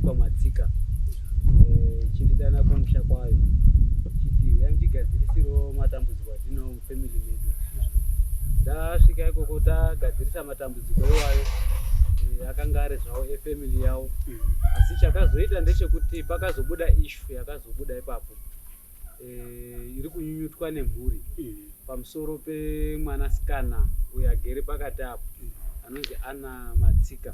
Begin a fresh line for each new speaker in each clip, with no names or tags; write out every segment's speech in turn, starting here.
yaionekwa Matsika chindidana kumusha kwayo chiti yandigadzirisiro matambudziko atino mufamily medu. Ndasvika ikoko tagadzirisa matambudziko iwayo akanga ari zvawo efamily yawo, asi chakazoita ndechekuti pakazobuda issue yakazobuda ipapo iri kunyunyutwa nemhuri pamusoro pemwanasikana uyo agere pakati apo anonzi Ana Matsika.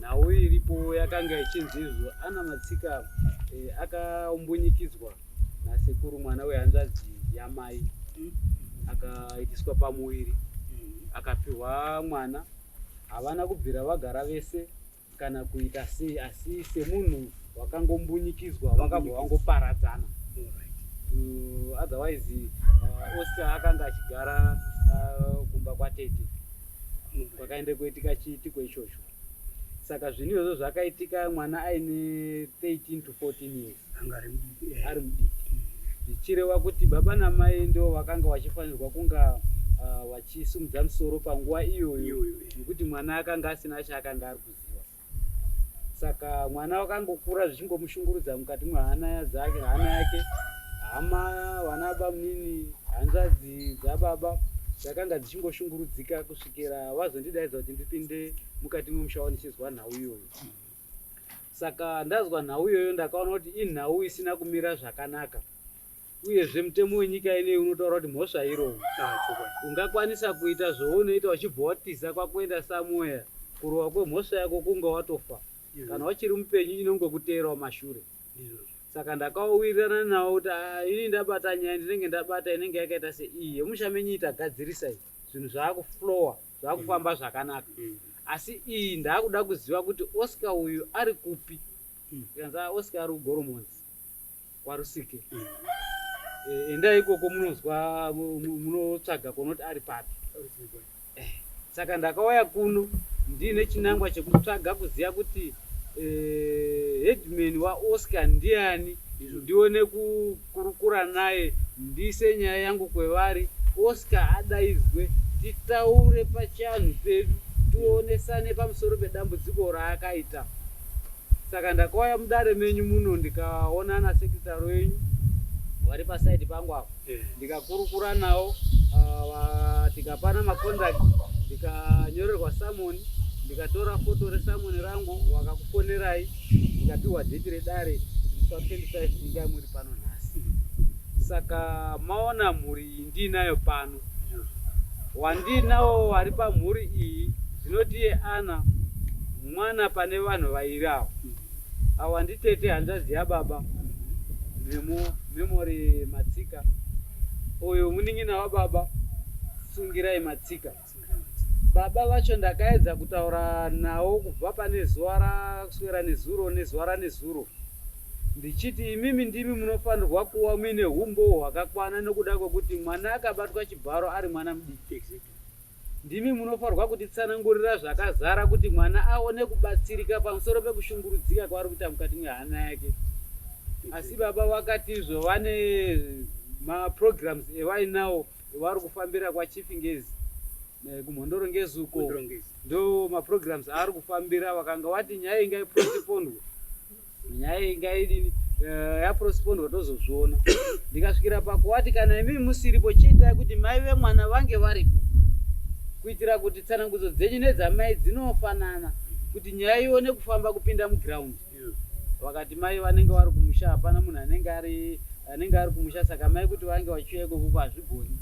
Nhau iripo yakanga ichinzizvo Ana Matsika akaumbunyikidzwa nasekuru mwana wehanzvadzi yamai, akaitiswa pamuwiri, akapiwa mwana. Havana kubvira vagara vese kana kuita sei, asi semunhu wakangombunyikidzwa vakabva vangoparadzana. Otherwise Oscar akanga achigara kumba kwatete kwakaende kuitika chiitiko ichocho. Saka zvinhu izvozvo zvakaitika mwana aine 13 to 14 years ari mudiki, zvichireva kuti baba namai ndo vakanga vachifanirwa kunga vachisimudza musoro panguva iyoyo nekuti mwana akanga asina chaakanga ari kuziva. Saka mwana wakangokura zvichingomushungurudza mukati mwehana yake, hama, vanaba munini, hanzvadzi dzababa dzakanga dzichingoshungurudzika kusvikira vazondidaidza kuti ndipinde mukati memusha ndichizwa nhau iyoyo. Saka ndazwa nhau iyoyo ndakaona kuti inhau isina kumira zvakanaka, uyezve mutemo wenyika ineyi unotaura kuti mhosva irohwa. Ungakwanisa kuita zvounoita uchibva watiza kwakuenda somewhere, kurova kwemhosva yako kunga watofa, kana wachiri mupenyu inongokuteerawo mashure. Saka ndakawirirana nawo kuti ini ndabata nyaya ndinenge ndabata inenge yakaita seiyi yemusha menyu itagadzirisai zvinhu zvaakuflowa, zvaakufamba zvakanaka. Asi iyi ndaakuda kuziva kuti Oscar uyu ari kupi. Kanza Oscar ari kuGoromonzi kwaRusike. Endai ikoko munozwa munotsvaga kunoti ari papi. Saka ndakauya kuno ndine chinangwa chekutsvaga kuziva kuti headman waOscar ndiani, ndione kukurukura naye, ndise nyaya yangu kwevari, Oscar adaidzwe, titaure pachanhu pedu, tionesane pamusoro pedambudziko raakaita. Saka ndakauya mudare menyu muno ndikaona na sekretari wenyu vari pasaidi pangu apo, ndikakurukura nawo, tikapana macontact, ndikanyorerwa samoni, ndikatora foto resamoni rangu, wakakufonerai, ndikapiwa dheti redare kuti 25 inga muri pano nhasi. Saka maona mhuri ndinayo pano, wandinawo vari pamhuri iyi dzinoti Ana mwana pane vanhu vairi avo. Awa nditete hanzvadzi yababa Memory Matsika, uyu munin'ina wababa Sungirai Matsika. Baba vacho ndakaedza kutaura nawo kubva pane zuva rakuswera nezuva ranezuro, ndichiti imimi ndimi munofanirwa kuva muine humbo hwakakwana nokuda kwekuti mwana akabatwa chibharo ari mwana mudiki. Ndimi munofanirwa kutitsanangurira zvakazara kuti mwana aone kubatsirika pamusoro pekushungurudzika kwaari kuita mukati mehana yake. Asi baba vakatizvo vane maprograms evainawo evari kufambira kwaChifingezi kumhondoro ngezuko, ndo maprograms aari kufambira. Vakanga vati nyaya ingaiprosipondwa, nyaya ingaidini yaprosipondwa tozozviona. Ndikasvikira pakuwati kana imimi musiripo chiitai kuti mai vemwana vange varipo, kuitira kuti tsanangudzo dzenyu nedzamai dzinofanana, kuti nyaya ione kufamba kupinda muground. Vakati mai vanenge vari kumusha, hapana munhu anenge ari kumusha, saka mai kuti vange vachiuya ikoko hazvigoni.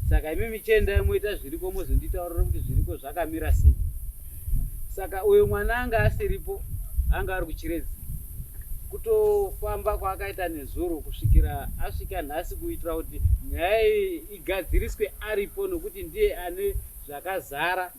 Saka imimi chiendai moita zviriko mozonditaurira kuti zviriko zvakamira sei. Saka uyo mwana anga asiripo, anga ari kuChiredzi, kutofamba kwaakaita nezuro kusvikira asvika nhasi kuitira kuti nyaya igadziriswe aripo, nokuti ndiye ane zvakazara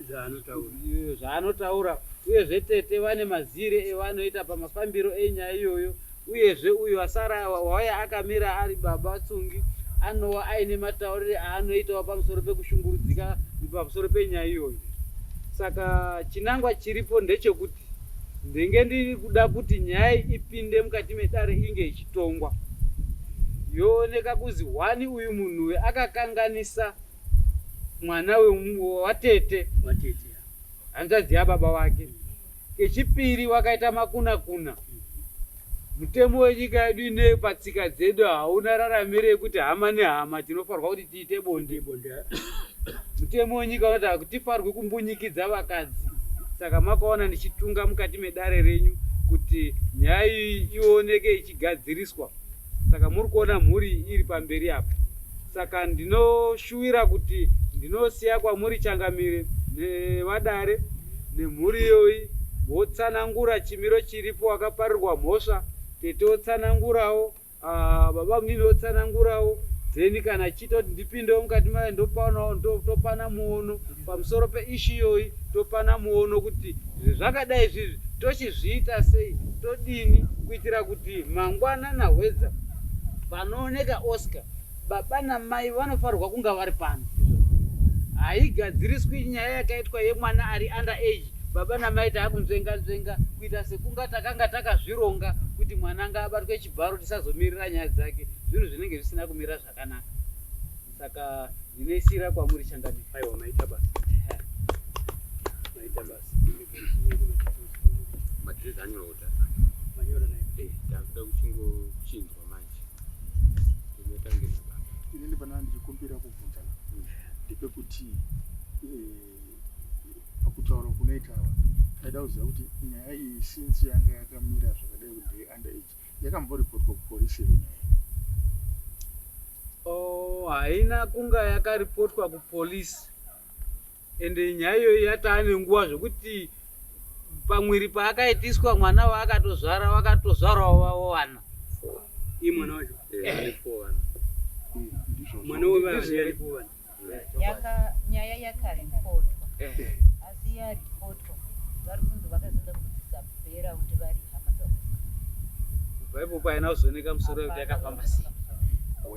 zvaanotaura. Uyezve tete vane mazire evanoita pamafambiro enyaya iyoyo. Uyezve uyu asara wauya akamira ari baba Tsungi anova aine mataurire aanoitawo pamusoro pekushungurudzika pamusoro penyaya iyoyo. Saka chinangwa chiripo ndechekuti ndenge ndiri kuda kuti nyaya ipinde mukati medare inge ichitongwa, yooneka kuzi wani uyu munhu akakanganisa mwana watete hanzvadzi yababa wake. kechipiri wakaita makuna-kuna. Mutemo wenyika yedu ine patsika dzedu hauna raramiro yekuti hama nehama tinofanirwa kuti tiite bonde. Mutemo wenyika unotaura kuti tifanirwe kumbunyikidza vakadzi. Saka makaona ndichitunga mukati medare renyu kuti nyaya iyi ioneke ichigadziriswa. Saka muri kuona mhuri iri pamberi apo. Saka ndinoshuwira kuti ndinosiya kwamuri Changamire nevadare nemhuri iyoyi votsanangura chimiro chiripo, wakaparirwa mhosva, tete otsanangurawo, baba mimi otsanangurawo, then kana chito ndipindewo mukati mayo topana muono pamusoro peishu iyoyi, topana muono kuti zvakadai izvizvi tochizviita sei, todini kuitira kuti mangwana nahwedza panooneka Oscar baba namai vanofanirwa kunga vari pano. Haigadziriswi nyaya yakaitwa yemwana ari under age, baba namai taakunzvenga-nzvenga kuita sekunga takanga takazvironga kuti mwana ngaabatwe chibharo tisazomirira nyaya dzake, zvinhu zvinenge zvisina kumira zvakanaka. Saka ndinoisira kwamuri Changamire.
Aiwa, maita basa. Maita basa.
Matirezi anyora
Manyora naye.
takuda kuchingochinjwa manje. Tinotange nababa.
Inini pana ndichikumbira kubvunza ndepekuti pakutaura kunoita taida kuziva kuti nyaya iyi since yanga yakamira zvakadai kuti under age yakamboripotwa kupolisi here nyaya.
Haina kunga yakaripotwa kupolisi, ende nyaya iyoyi yataane nguva zvokuti pamwiri paakaitiswa mwana wakatozvarawo wana.
Iyi mwana wacho.
Ndizvo
Mwana wevanhu yari kuwana.
Nyaya yakaripotwa, asi yaripotwa vari kunzi vakazoda kudzisapera kuti vari hama dzavo.
Kubva ipopo haina kuzooneka musoro wekuti yakafamba sei.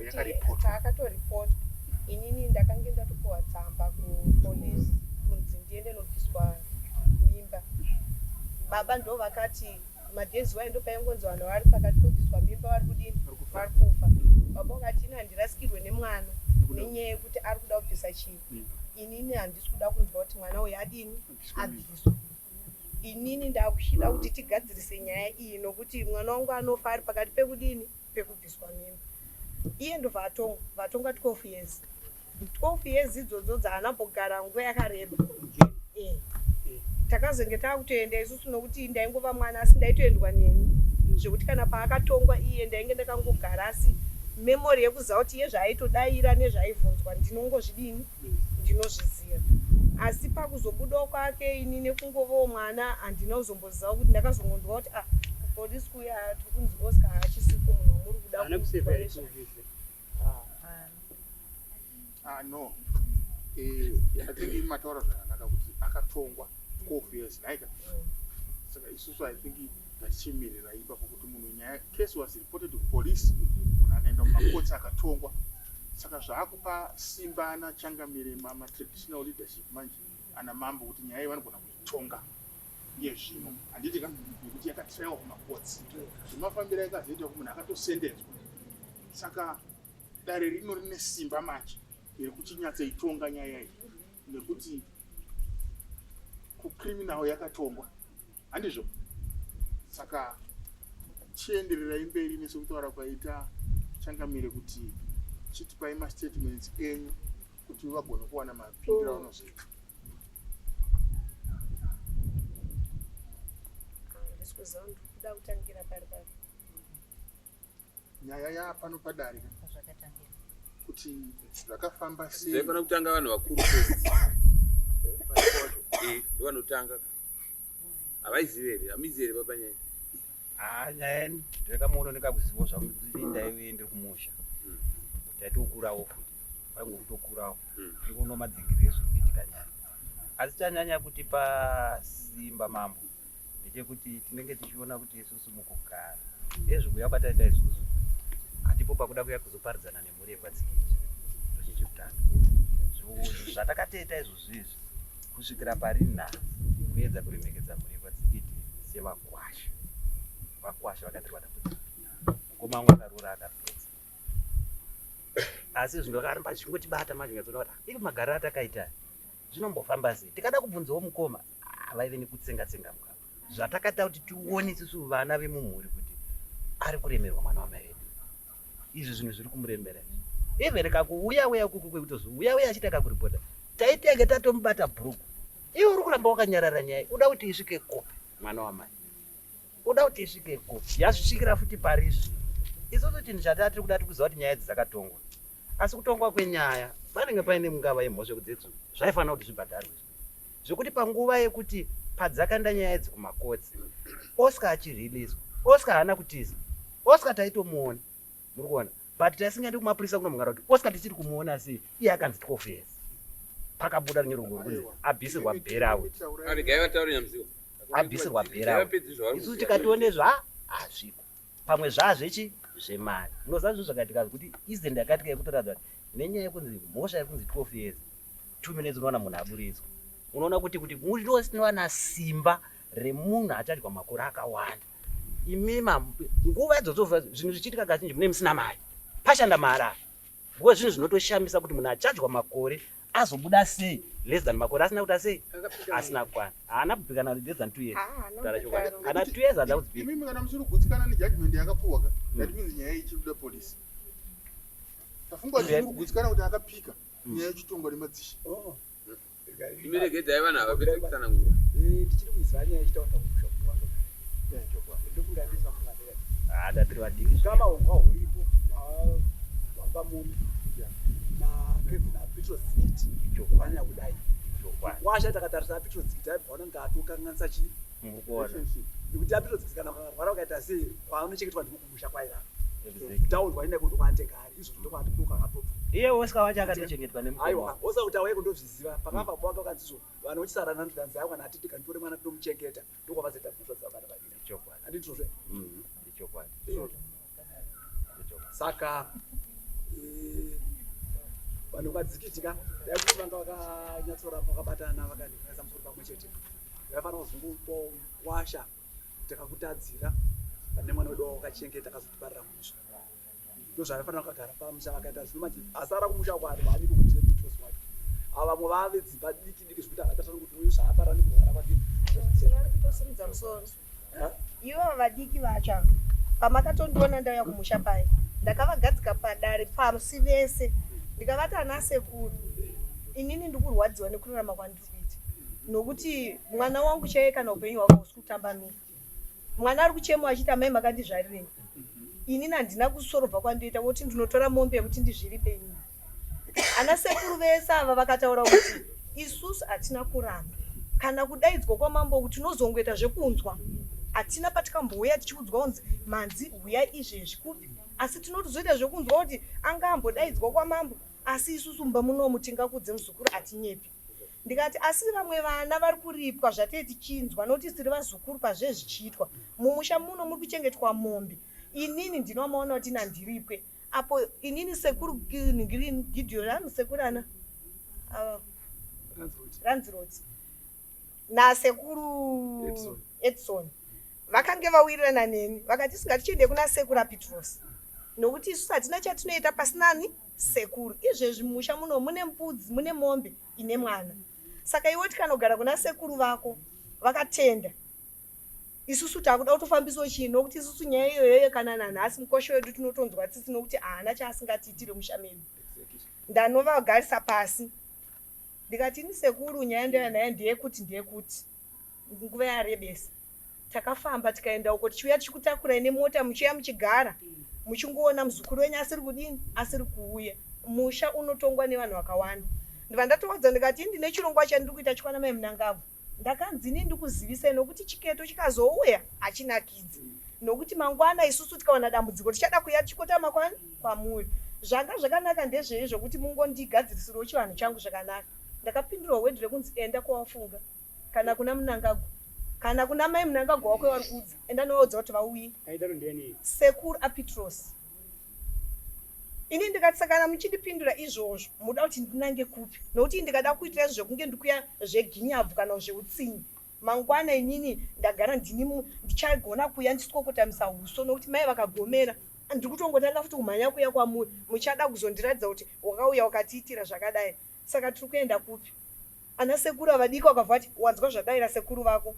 yakaripotwa.
Akatoripotwa. Inini ndakange ndatopiwa tsamba kupolisi kunzi ndiende nobviswa mimba. Baba ndo vakati madhezi waendo paingonzi vanhu vari pakati pobviswa mimba vari kudini, vari kufa. Baba vakati ini handirasikirwe nemwana nenyaya yekuti ari kuda kubvisa chinhu. Inini handisi kuda kunzwa kuti mwana uyu adini abviswa. Inini ndakushida kuti tigadzirise nyaya iyi nokuti mwana wangu anofa ari pakati pekudini, pekubviswa mimba. Iye ndo vatongwa 12 years. 12 years idzodzo dzaanambogara nguva yakareba. Takazenge takutoenda isusu nokuti ndaingova mwana asi ndaitoendwa neni. Zvekuti kana paakatongwa iye ndainge ndakangogara asi memori yekuziva kuti iye zvaaitodaira nezvaaibvunzwa ndinongozvidini, ndinozviziva. Asi pakuzobudawo kwake ini nekungovawo mwana handina kuzomboziva kuti ndakazongonzwa kuti kupolisi kuya tiri kunzi Oscar haachisipo munhu wamuri kuda
Ana kusepa yari kuvisa.
No. I think in mataura zvakanaka kuti akatongwa 12 years naika. Saka isusu I think tachimirira ipapo kuti munhu nyaya case was reported to police, munhu akaenda mumakotsi akatongwa. Saka zvaakupa simba ana Changamire traditional leadership manje ana mambo kuti nyaya iyi vanogona kuitonga yezvino. Handiti kuti yakatraiwa kumakotsi. Zvimafambira yakazoita kuti munhu akatosendedzwa. Saka dare rino rine simba manje iri kuchinyatsoitonga nyaya iyi nekuti kucriminal yakatongwa, handizvo? Saka chienderirai mberi nesokutaura kwaita Changamire kuti chitipai mastatements enyu kuti vagone kuwana mapindiro aunozoita.
ndisikuziva ndiri kuda kutangira pari pari.
Nyaya yapano padare
Zvakatangira.
kuti zvakafamba sei.
Zvaifana kutanga vanhu vakuru vanotanga. Havaizivi here, hamizi here baba nyaya.
Nyaya ndakamuona ndikakuziva zvangu kuti ndaiende kumusha. Taitokurawo futi. Vaingo kutokurawo. Ndikuona madzingira ezvikuitika nyaya. Asi chanyanya kutipa simba mambo ndechekuti tinenge tichiona kuti isusu mukugara ezvikuya kwataita isusu hatipo pakuda kuya kuzoparidzana nemhuri yekwaTsikiti tochichikutanga. Zvatakatoita izvozvizvi kusvikira pari nhasi kuedza kuremekedza mhuri yekwaTsikiti sevakwasha. Vakwasha vakatirwa dambudziko. Mukoma wangu akarura akapedza. Asi zvinhu akaramba zvichingotibata manje ngatsoona kuti ivi magariro atakaita zvinombofamba sei. Tikada kubvunzawo mukoma vaive nekutsenga-tsenga mukama. zvatakaita kuti tione isusu vana vemumhuri kuti ari kuremerwa mwana wamai vedu. Izvi zvinhu zviri kumuremera even rikakuuya uya kuku kwekutozi uya achitaka kuripota taitenge tatomubata bhuruku iwe uri kuramba wakanyarara nyaya uda kuti isvike kopi mwana wamai uda kuti isvike kopi yazvisvikira futi parizvi isoso chinhu chatati kuda tikuziva kuti nyaya idzi dzakatongwa asi kutongwa kwenyaya panenge paine mungava yemhosve kudzetsu zvaifanira kuti zvibhadharwe zvekuti panguva yekuti padzakanda nyaya idzi kumakotsi Oscar achiriliswa Oscar haana kutiza Oscar taitomuona muri kuona but taisingadi kumapurisa kunomungara kuti Oscar tichiri kumuona sei iye akanzi 12 years pakabuda runyorongoro kunzi abhisirwa bherawe abhisirwa bherawe isusu tikationezva hazviko pamwe zvazvechi zvemari unoziva zvinhu zvakaitika kuti incident yakaitika yekutoradza kuti nenyaya yekunzi mhosva yekunzi 12 years 2 minutes unoona munhu aburiswa unoona kuti munowana simba remunhu achadya makore akawanda imima nguva idzodzo zvinhu zvichiitika kazhinji mune musina mari pashanda mara nguva zvinhu zvinotoshamisa kuti munhu achadya makore azobuda sei less than makore asina kuita sei asina kwana haana kubikana less than 2 years kana 2 years hada kudzibika
imimi kana musiri kugutsikana nejudgment yakapuwa ka that means nyaya ichiri kuda polisi tafungwa kuti muri kugutsikana kuti akapika nyaya yechitongwa nemadzisha
imiregedza ivana havapedza kutsanangura
tichiri kuziva nyaya ichitaura
tatiri vadiki
kama hongwa huripo wambamuni napetrozikiti kwanya kudai washa takatarisa petrozikiti aibvaona nga atokanganisa chii nekuti apetrozikiti kana mwarwara ukaita sei kwaanochengetwa ndikukumusha kwaira tauni kwaenda kuti kwaantenga ari izvo ndokwatoka katoto
iye Oscar wacho akatochengetwa
aiwa osa kuti awai kundozviziva pakapa bwaka ukanzizo vanhu vachisarana ntukanzi aiwa kana atiti kanditore mwana tinomuchengeta ndokwavazoita kutsvadza vana vaviri
chokwadi
anditizve
chokwadi
saka vanhu vadzikitika daikuti vanga vakanyatsoramba vakabatana vakaisa musoro pamwe chete vaifanira kuzongowasha takakutadzira pane mwana wedu wakachengeta akazotiparira musha ndozvaifanira kugara pamusha vakaita zvinoti asara kumusha kwari vaani kuitire mitrosi wacho ava vamwe vave dzimba diki diki zvekuti havatatani kuti uyu zvaapara nekurwara kwake
kutosimudza musoro ivo vadiki vacho pamakatondiona ndauya kumusha pai ndakavagadzika padare pasi vese ndikavati ana sekuru inini ndikurwadziwa nekurarama kwandiri kuita nokuti mwana wangu chaiye kana upenyu hwako husi kutambanuka mwana ari kuchema achiti amai makandizvarirei inini handina kusorobva kwandoita kuti ndinotora mombe yekuti ndizviripe inini ana sekuru vese ava vakataura kuti isusu hatina kuramba kana kudaidzwa kwamambo kuti unozongoita zvekunzwa hatina patikambouya tichiudzwa kunzi manzi uya izvezvi kupi asi tinotizoita zvekunzwa kuti anga ambodaidzwa kwamambo asi isusu mba munomu tingakudze muzukuru hatinyepi ndikati asi vamwe vana vari kuripwa zvatei tichinzwa nokuti siri vazukuru pazvezvichiitwa mumusha muno muri kuchengetwa mombe inini ndinomaona kuti nandiripwe apo inini sekuru Gideon sekuru ana Ranziroti nasekuru Edson vakange vawirirana neni vakati singatichiende kuna sekuru Petros nokuti isusu hatina chatinoita pasinani sekuru izvezvi musha muno mune mbudzi mune mombe ine mwana saka iwe tikanogara kuna sekuru vako vakatenda isusu takuda kutofambiswa chii nokuti isusu nyaya iyoyo kana nanhasi mukosho wedu tinotonzwa tsitsi nokuti haana chaasingatiitire musha medu ndanovagagarisa pasi ndikati ini sekuru nyaya ndoya naye ndeyekuti nguva yarebesa takafamba tikaenda uko tichiuya tichikutakurai nemota muchiuya muchigara muchingoona muzukuru wenyu asiri kudini asiri kuuya musha unotongwa nevanhu vakawanda ndiva ndatowadza ndikati ndine chirongwa chandiri kuita chikwana mai Munangagwa ndakanzi ini ndikuzivisai nokuti chiketo chikazouya hachinakidzi nokuti mangwana isusu tikaona dambudziko tichada kuya tichikotama kwamuri zvanga zvakanaka ndezvei zvokuti mungondigadzirisirawo chivanhu changu zvakanaka ndakapindura wedhi rekunzi enda kwawafunga kana kuna Munangagwa kana kuna mai Munangagwa wako vari kudza enda novaudza kuti vauye sekuru Petros ini ndikati sakana muchindipindura izvozvo muda kuti ndinange kupi nokuti ndikada kuitira zvekunge ndikuya zveginyabvu kana zveutsinyi mangwana inini ndagara ndichagona kuya ndisikokotamisa uso nokuti mai vakagomera ndiri kutongotanga futi kumhanya kuya kwamuri muchada kuzondiratidza kuti wakauya wakatiitira zvakadai saka tiri kuenda kupi ana sekuru avadiki vakabva kuti wanzwa zvadaira sekuru vako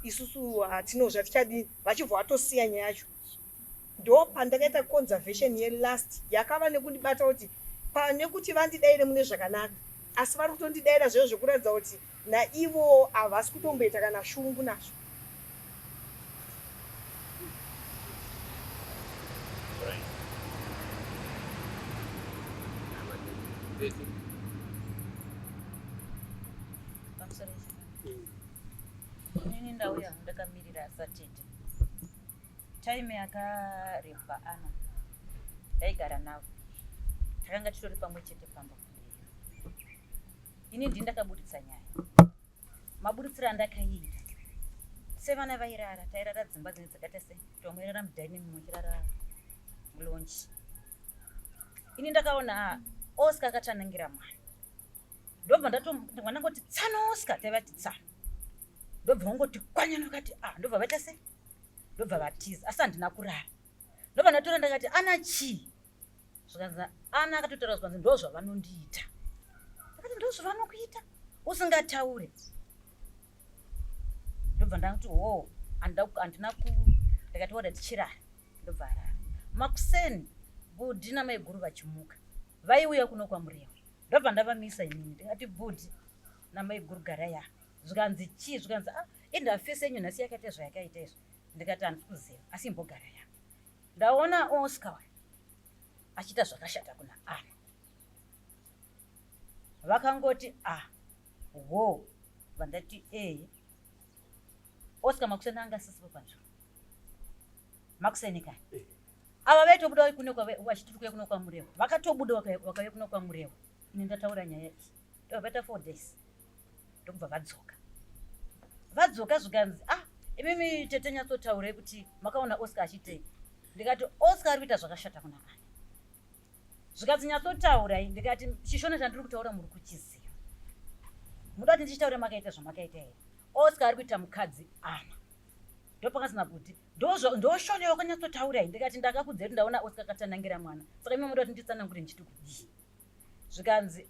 isusu hatinozva tichadini vachibva vatosiya nyaya yacho. Ndo pandakaita conservation yelast yakava nekundibata kuti pane kuti vandidaire mune zvakanaka asi vari kutondidaira zveo zvekuratidza kuti naivo havasi kutomboita kana shungu nazvo.
Inini ndauya ndakamirira Saturday. Time yakaremba Ana ndaigara navo, takanga titori pamwe chete pamba. Ini ndindakabuditsa nyaya. Maburitsira andakaita sevana vairara, tairara dzimba dzine dzakaita sei, tomwerera mudhaini mumwe chirara mulonji. Ini ndakaona Oscar akatanangira mwana, ndobva mwana ngoti tsano Oscar, taivati tsano, ndobva ngoti kwanyana kati ndobva vaita sei, ndobva vatiza asi handina kurara, ndobva ndatora ndakati Ana chii, zvikanzi Ana akatotaura zvikanzi ndo zvavanondiita. Akati ndo zvavanokuita usingataure. Ndobva ndati handina ndakati wada tichirara, ndobva arara. Makuseni Bhudhi namaiguru vachimuka vaiuya kuno kwaMurewa, ndobva ndavamisa inini ndikati Bhudhi namaiguru garai apa. Zvikanzi chii, zvikanzi indafese yenyu nhasi yakaita zvayakaita izvo. Ndikati handisi kuziva asi imbogarai apa. Ndaona Oscar achiita zvakashata kuna Ana. Vakangoti vandati Oscar Makuseni anga sisipo panzvimbo. Makuseni kai ava vaitobuda vachiturukuya kuno kwaMurewa, vakatobuda vakauya kuno kwaMurewa. Ini ndataura nyaya iyi ndobvaita 4 days ndobva vadzoka zvikanzi imimi tete nyatsotaurei kuti makaona Oscar achitei. Ndikati Oscar ari kuita zvakashata kuna Ana. Zvikanzi nyatsotaurai, ndikati chishona chandiri kutaura muri kuchiziva, muda kuti ndichitaure makaita zvamakaita here. Oscar ari kuita mukadzi Ana. Ndopakazina kuti ndoshona wakanyatsotaurai. Ndikati ndakakudza kuti ndaona Oscar akatanangira mwana, saka imi muda kuti nditsanangure ndichiti kudii. Zvikanzi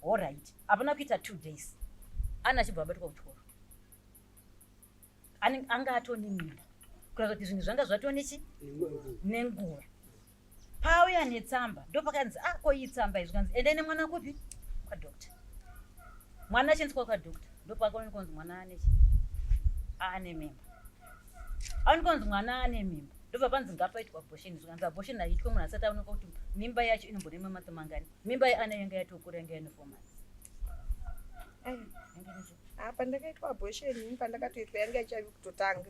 alright, hapana kuita 2 days Ana achibva abatwa kuchikoro, anga atoni mimba, kuratidza kuti zvinhu zvanga zvatonechi nenguva. Pauya netsamba ndopakanzi koii tsamba izvi, kanzi endai nemwana kupi kwadokta. Mwana achiendeswa kwadokta, ndopakaonekwa mwana ane mimba. Aonekwa mwana ane mimba, ndobva panzi ngapaitwa abortion. Zvikanzi abortion haiitwe munhu asati aonekwa kuti mimba yacho inomborema matsi mangani. Mimba yeAna yanga yatokura, yanga ine 4 months.
Pandakaitwa abortion, pandakatoitwa yanga ichavi kutotanga,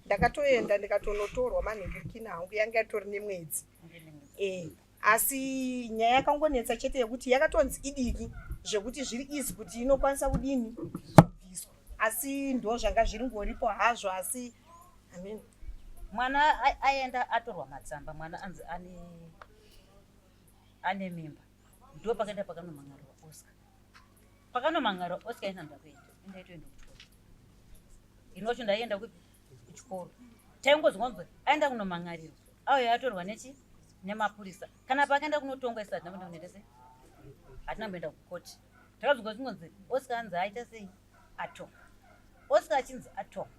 ndakatoenda ndikatonotorwa manhingirikini hangu, yanga yatori nemwedzi. Asi nyaya yakangonetsa chete yekuti yakatonzi idiki zvekuti zviri izi kuti inokwanisa kudini kubviswa, asi ndo zvanga zviri ngoripo hazvo. Asi
mwana aenda atorwa matsamba, mwana anzi ane mimba. Ndo pakaenda pakanomhangarwa Oscar. Pakanomhangarwa Oscar ina ndakuenda indaitoenda kuchikoro. Inocho ndaienda kuchikoro. Taingozwanzwa aenda kunomhangarirwa, auya atorwa nemapurisa. Kana pakaenda kunotongwa isati ndamboenda kunendese, hatina kumboenda kukoti. Takazonga chingonzi Oscar anzi aita sei, atongwa. Oscar achinzi atongwa,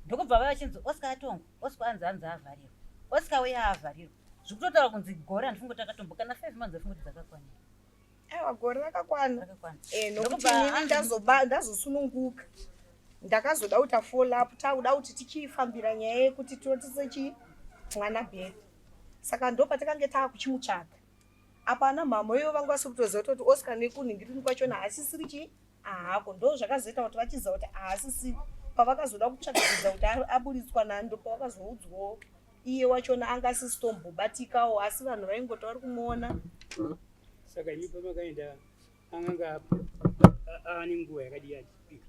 ndokubva vaya vachinzi Oscar atongwa. Oscar anzi avharirwa. Oscar uya avharirwa, zvikutotaura kunzi gore handifunga kuti akatomboka kana 5 months afunga kuti dzakakwana.
Aiwa, gore rakakwana. Nokuti inini ndazosununguka, ndakazoda kuti follow up, tauda kuti tichifambira nyaya yekuti totise mwana bhedhi. Saka ndo patakange taakuchimutsvaga. Apana mama iyo vanga vasikutoziva kuti Oscar nekunhingirini kwachona haasisiri ahako. Ndo zvakazoita kuti vachiziva kuti haasisiri. Pavakazoda kutsvagidza kuti aburitswa nando, pavakazoudzwawo iye wachona anga asisitombobatikawo, asi vanhu vaingoti vari kumuona.
Saka imi pamakaenda anganga ane nguva yakadii achipika.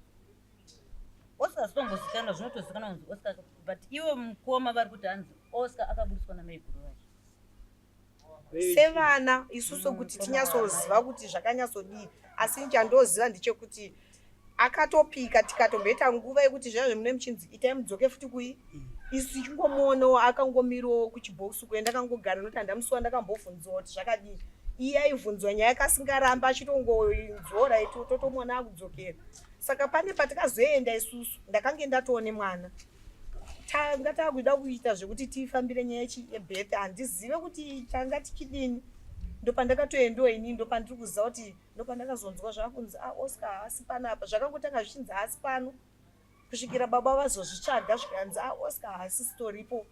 Oscar zitombozikanwa, zvinotozikanwa kunzi Oscar, but iwe mukoma vari kuti hanzi Oscar akaburitswa namaiguru vacho.
Sevana isusu kuti tinyatsoziva kuti zvakanyatsodii, asi chandooziva ndechekuti akatopika, tikatomboita nguva yekuti zvazvo mune muchinzi itai mudzoke futi kui, isu tichingomoonawo akangomirawo kuchibhokisi kuenda kangogara, nokuti handamusiwa ndakambobvunzwa kuti zvakadii. Iye aibvunzwa nyaya kasingaramba achitongonzora totomona akudzokera. saka pane patikazoenda isusu ndakange ndatoone mwana tanga takuda kuita zvekuti tifambire nyaya yebirth handizive kuti tanga tichidini. Ndopandakatoendawo inini ndopandiri kuziva kuti ndopandakazonzwa zvakunzi Oscar haasi panapa zvakangotanga zvichinzi haasi pano kusvikira baba vazozvitsvaga zvikanzi Oscar haasi sitoripo.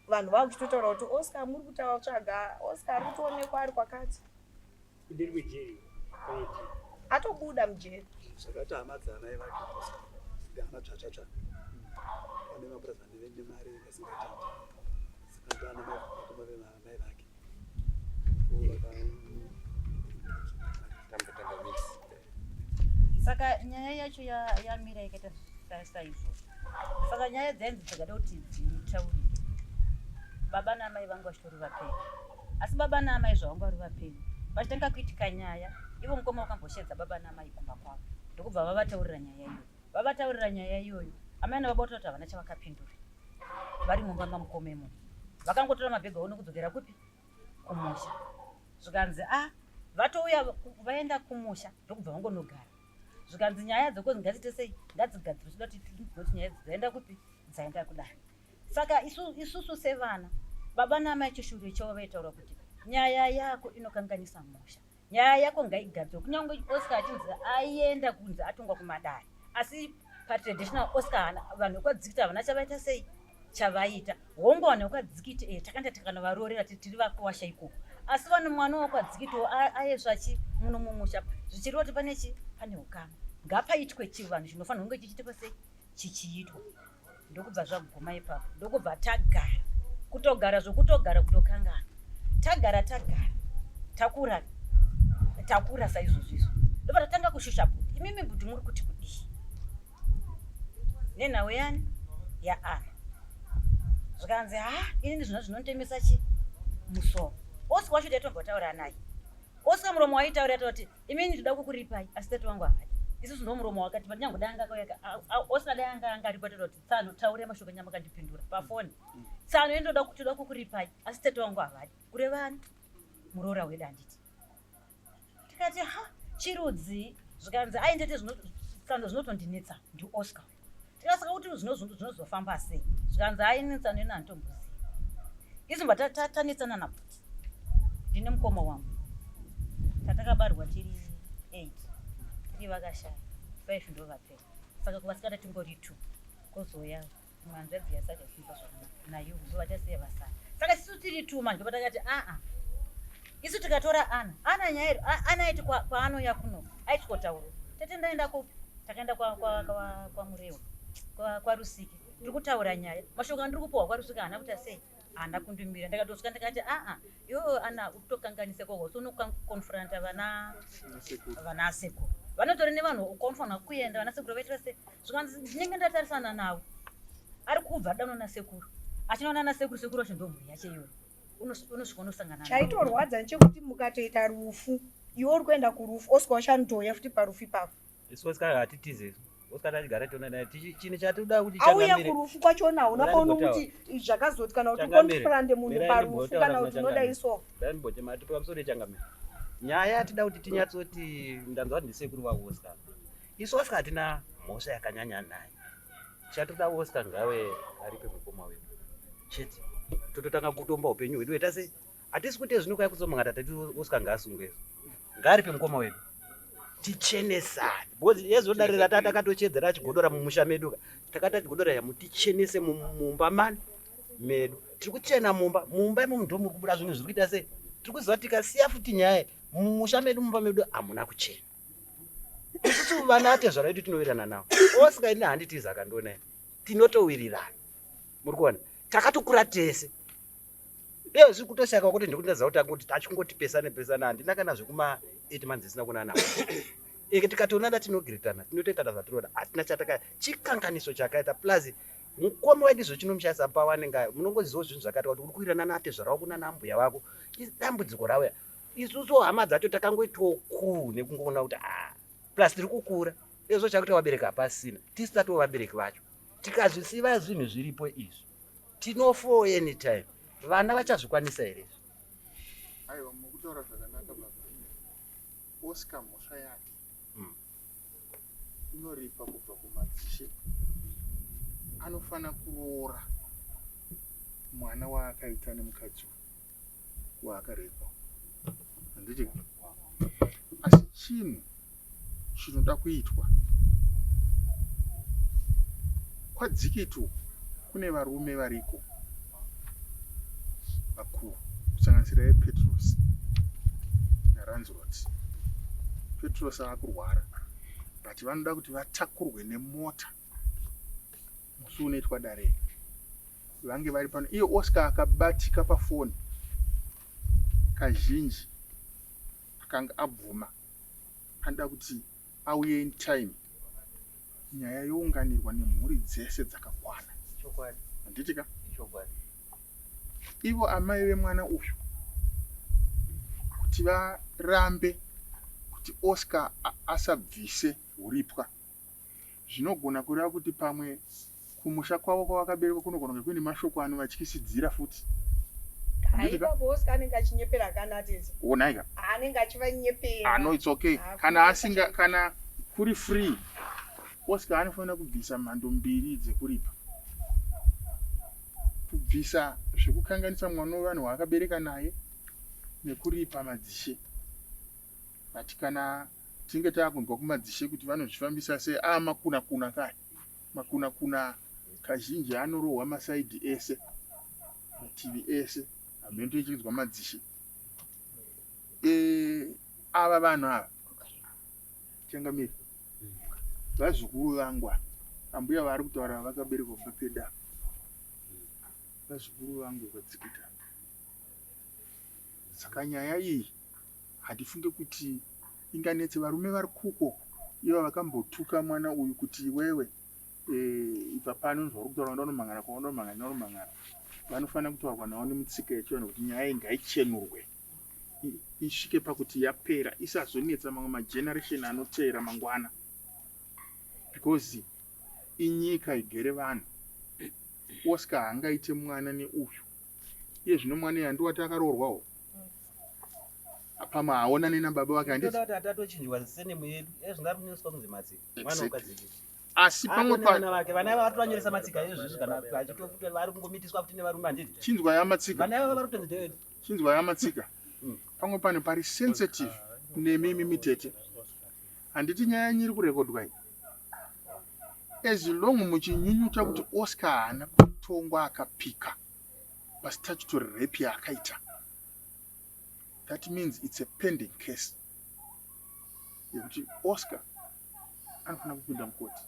Vanhu vakuchitotaura kuti Oscar muri kutaura tsvaga Oscar ari kutoonekwa ari kwakati
Ndiri kujeri.
atobuda mujeri.
Zvakati hama dzana ivake Oscar ndihama tsvatsvatsva pane mapurasani vende mari kasingaitandi saka ndana makoma vemai vake
Saka nyaya yacho yamira ikaita saizvo. Saka nyaya dzenzi dzakada kuti dzitaurike. Baba namai vangu vachitori vapeni. Asi baba namai zvavangu vari vapeni. Pachitanga kuitika nyaya, ivo mukoma wakamboshedza baba namai kumba kwavo. Ndokubva vavataurira nyaya iyoyo. Vavataurira nyaya iyoyo, amai nababa kuti havana chavakapindura. Vari mumba mamukomemo. Vakangotora mabhegi avo nokudzokera kupi? Kumusha. Zvikanzi vatouya vaenda kumusha ndokubva vangonogara. Zvikanzi nyaya dzokuti ngadziite sei? Ngadzigadzirwe zvoda kuti nyaya dzaenda kupi? Dzaenda kudai. Saka isusu sevana, baba namai chishure chavo vaitaura kuti nyaya yako inokanganisa musha. Nyaya yako ngaigadzirwe. Kunyange Oscar achinzi aienda kunzi atongwa kumadai. Asi patraditional Oscar vanhu kwadzikita havana chavaita sei? Chavaita. Hongo vanhu kwadzikiti takanda tikanovarorera tiri vakuwasha ikoko. Asi vanhu mwana wakwadzikitawo aezvachi muno mumusha. Zvichiriwo kuti pane chi? Pane ukama. Ngapaitwe chivanhu vanhu zvinofanirwa kunge chichiitwa sei? Chichiitwa. Ndokubva zvaguma ipapo. Ndokubva tagara. Kutogara zvokutogara kutokangana. Tagara. Takura saizvozvizvo. Ndobva tatanga kushusha bhuti. Imimi bhuti muri kuti kudii? Nenhau yani? Yaana. Zvikanzi inini zvino zvinotemesa chi? Musoro. Oscar wacho ndaitombotauira naye. Oscar muromo waitaura kuti imini ndoda kukuripai asi tete wangu havadi. Isusu ndo muromo wakati panyango danga kaweka. Oscar danga angaripo kuti tsano taure mashoko nyama kandipindura pafoni. Tsano indoda kutoda kukuripai asi tete wangu havadi. Kurevani murora wedu anditi. Tikati chirudzi zvikanzi aindete tsano zvinotondinetsa ndi Oscar. Tikasaka kuti zvinozofamba sei? Zvikanzi ainetsa neni antomboziva. Izimba tanetsana nabhuti. Ndine mukoma wangu. Tatakabarwa tiri 8. Tiri vakashaya. 5 ndo vapera. Saka kuvasikana tingori 2. Kozoya mwanzadzi yasati yasimba zvakanaka. Nayo zuva tasiya vasana. Saka sisu tiri 2 manje patakati isu tikatora ana nyaya ana aiti kwaanoya kuno aitikotaura. Tete ndaenda kupi? Takaenda kwa Murewa. Kwa Rusiki. Ndiri kutaura nyaya. Mashoko andiri kupuwa kwa Rusiki hana kuti sei? Anda kundumira ndakatosvika ndakati yo ana utokanganise kwaho sono konfronta vana sekuru vanotori nevanhu ukonfanwa kuenda vana sekuru vaitira sei zvikanzi ndinenge ndatarisana nawo ari kubva dano nasekuru achinoona nasekuru sekuru wacho ndo mhuri yacho iyoyo unosvika unosangana
chaitorwadza nchekuti mukatoita rufu iwe uri kuenda kurufu Oscar wachandoya futi parufu ipapo
isu Oscar hatitize Oscar achigara tona naye chini chatoda kuti
auya kurufu kwachona unapaona kuti zvakazoti kana kuti konfrande munhu parufu kana kuti unoda iso
ndanibote mati pamusoro changamira nyaya atida kuti tinyatsoti ndanzwa ndisekuru wa Oscar isu Oscar hatina mhosva yakanyanya naye chatoda Oscar ngawe aripe mukoma wedu chete tototanga kutomba upenyu hwedu etase hatisi kuti zvinokaya kuzomangata tati Oscar ngaasungwe ngaaripe mukoma wedu tichenesane bozi yezodarira tata takatochedzera chigodora mumusha medu takata chigodora yamutichenese mumba mani medu tiri kuchena mumba imomo muri kubuda zvinhu zviri kuita sei tiri kuziva tikasiya futi nyaya mumusha medu mumba medu hamuna kuchena isusu vana ate zvaraiti tinowirirana nawo Oscar ine handiti zakandona tinotowirirana muri kuona takatokura tese Leo zviri kutoshaka kuti ndikutoziva kuti akuti tachingoti pesana handina kana zvekuma 8 months isina kuna nawo tikatoonana tinogirtana tinotoita zvatinoda hatina chataka chikanganiso chakaita plus mukoma wedu zvochinomshasa pawanenga munongoziva zvinhu zvakaita kuti uri kuirana nate zvarawo kuna nambuya wako dambudziko rawo isusu hama dzacho takangoitawo kuu nekungoona kuti plus tiri kukura izvo chakuti vabereki hapasina tisati vabereki vacho tikazvisiva zvinhu zviripo izvi tinofo anytime vana vachazvikwanisa here
aiwa mukutaura zvakanaka baba Oscar mhosva yake inoripa kubva kumadzishe anofana kuroora mwana waakaita nemukadzi waakarepwa. Handiti? Asi chinhu chinoda kuitwa kwadzikitu kune varume variko vakuru kusanganisira Petros naRanzrot. Petros aakurwara but vanoda kuti vatakurwe nemota musi unoitwa dare vange vari pano. Iye Oscar akabatika pafoni kazhinji akanga abvuma anoda kuti auye in time nyaya younganirwa nemhuri dzese dzakakwana. Handitika? Ivo amai vemwana uyu kuti varambe kuti Oscar asabvise uripwa zvinogona kureva kuti pamwe kumusha kwavo kwavakaberekwa kunogona kunge kune mashoko anovatyisidzira futi.
Ipapo Oscar anenge achinyepera akanatezi.
Onaika?
Anenge achivanyepera.
No, it's okay. Kana kuri free Oscar anofanira kubvisa mhando mbiri dzekuripa. Kubvisa zvekukanganisa mwana wevanhu waakabereka naye nekuripa madzishe. But kana tinge takunzwa kumadzishe kuti vanozvifambisa sei makuna kare. Makuna kazhinji anorohwa masaidhi ese, mativi ese, hamendo ichidzwa madzishe. Ava vanhu ava changamiri vazukuru vangu ambuya vari kutaura vakaberekwa kupepeda vazukuru vangu vadzikita. Saka nyaya iyi handifunge kuti inganetse varume vari kuko ivo vakambotuka mwana uyu kuti wewe ibva pano nzvari kutaura ndonomangana vanofanira kutaurwa navo nemutsika yechivanhu kuti nyaya iyi ngaichenurwe isvike pakuti yapera isazonetsa mamwe mageneration anoteera mangwana, because inyika igere vanhu. Oscar haangaite mwana neuyu iye zvino mwana uyu ndiwati akaroorwawo pamwe haonane nababa wake. Handiti
kuti atachinjwa senemu yedu ezvingarunyiswa kunzi matsika mwana ukadzikisa
asi pamwe
vake vana ava vatovanyoresa matsika ezvizvi kana achitofuta vari kungomitiswa kuti nevarume. Handiti
chinzwa yamatsika
vana ava vari kutonzi David
chinzwa yamatsika pamwe pane pari sensitive nemimi mitete. Handiti nyaya nyiri kurekodwa iyi as long muchinyunyuta kuti Oscar haana kutongwa akapika pastatutory rape yaakaita, that means it's a pending case yekuti Oscar anofanira kupinda mukoti.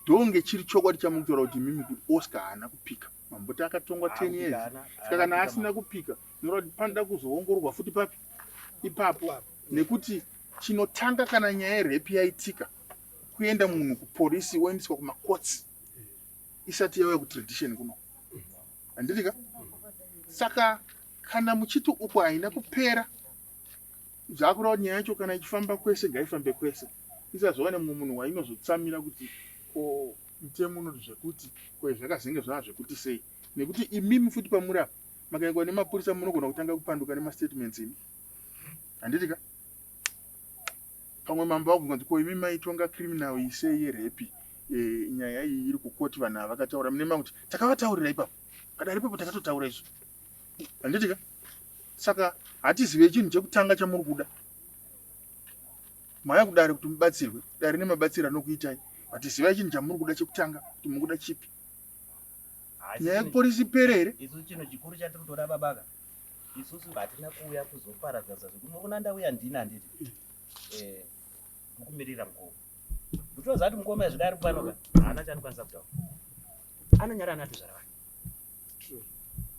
Ndonge chiri chokwadi chamukutaura kuti mimi kuti Oscar haana kupika. Mambuti akatongwa 10 years. Saka kana asina kupika noroti panoda kuzoongororwa futi papi ipapo, nekuti chinotanga kana nyaya yerepi yaitika kuenda munhu kupolisi woendeswa kumakotsi isati yauya kutradition kuno. Handitika? Saka kana muchiti uku haina kupera zvakureva nyaya yacho kana ichifamba kwese ngaifambe kwese, isazova nemumwe munhu wainozotsamira kuti ko mutemo unoti zvekuti zvakazenge zvava zvekuti sei, nekuti imimi futi pamuri apa makaendwa nemapurisa munogona kutanga kupanduka nemastatements imi. Handitika? Pamwe mambo vakunzi ko imi maitonga criminal isei yerepi nyaya iyi iri kukoti vanhu ava vakataura munema kuti takavataurira ipapo padare ipapo takatotaura izvo. Handitika? Saka hatizive chinhu chekutanga chamuri kuda maya kudare kuti mubatsirwe dare nemabatsiro anokuitai, hatizivai chinhu chamuri kuda chekutanga kuti muri kuda chipi. Nyaya yepolisi perere
isusu chinhu chikuru chatiri kutoda babaka isusu hatina kuuya kuzoparadza zvekunoona ndauya ndini. Handiti mukumirira mukoma nditoziva kuti mukoma zvidari panoka haana chaanokwanisa kutaura, anonyara anatezvara vake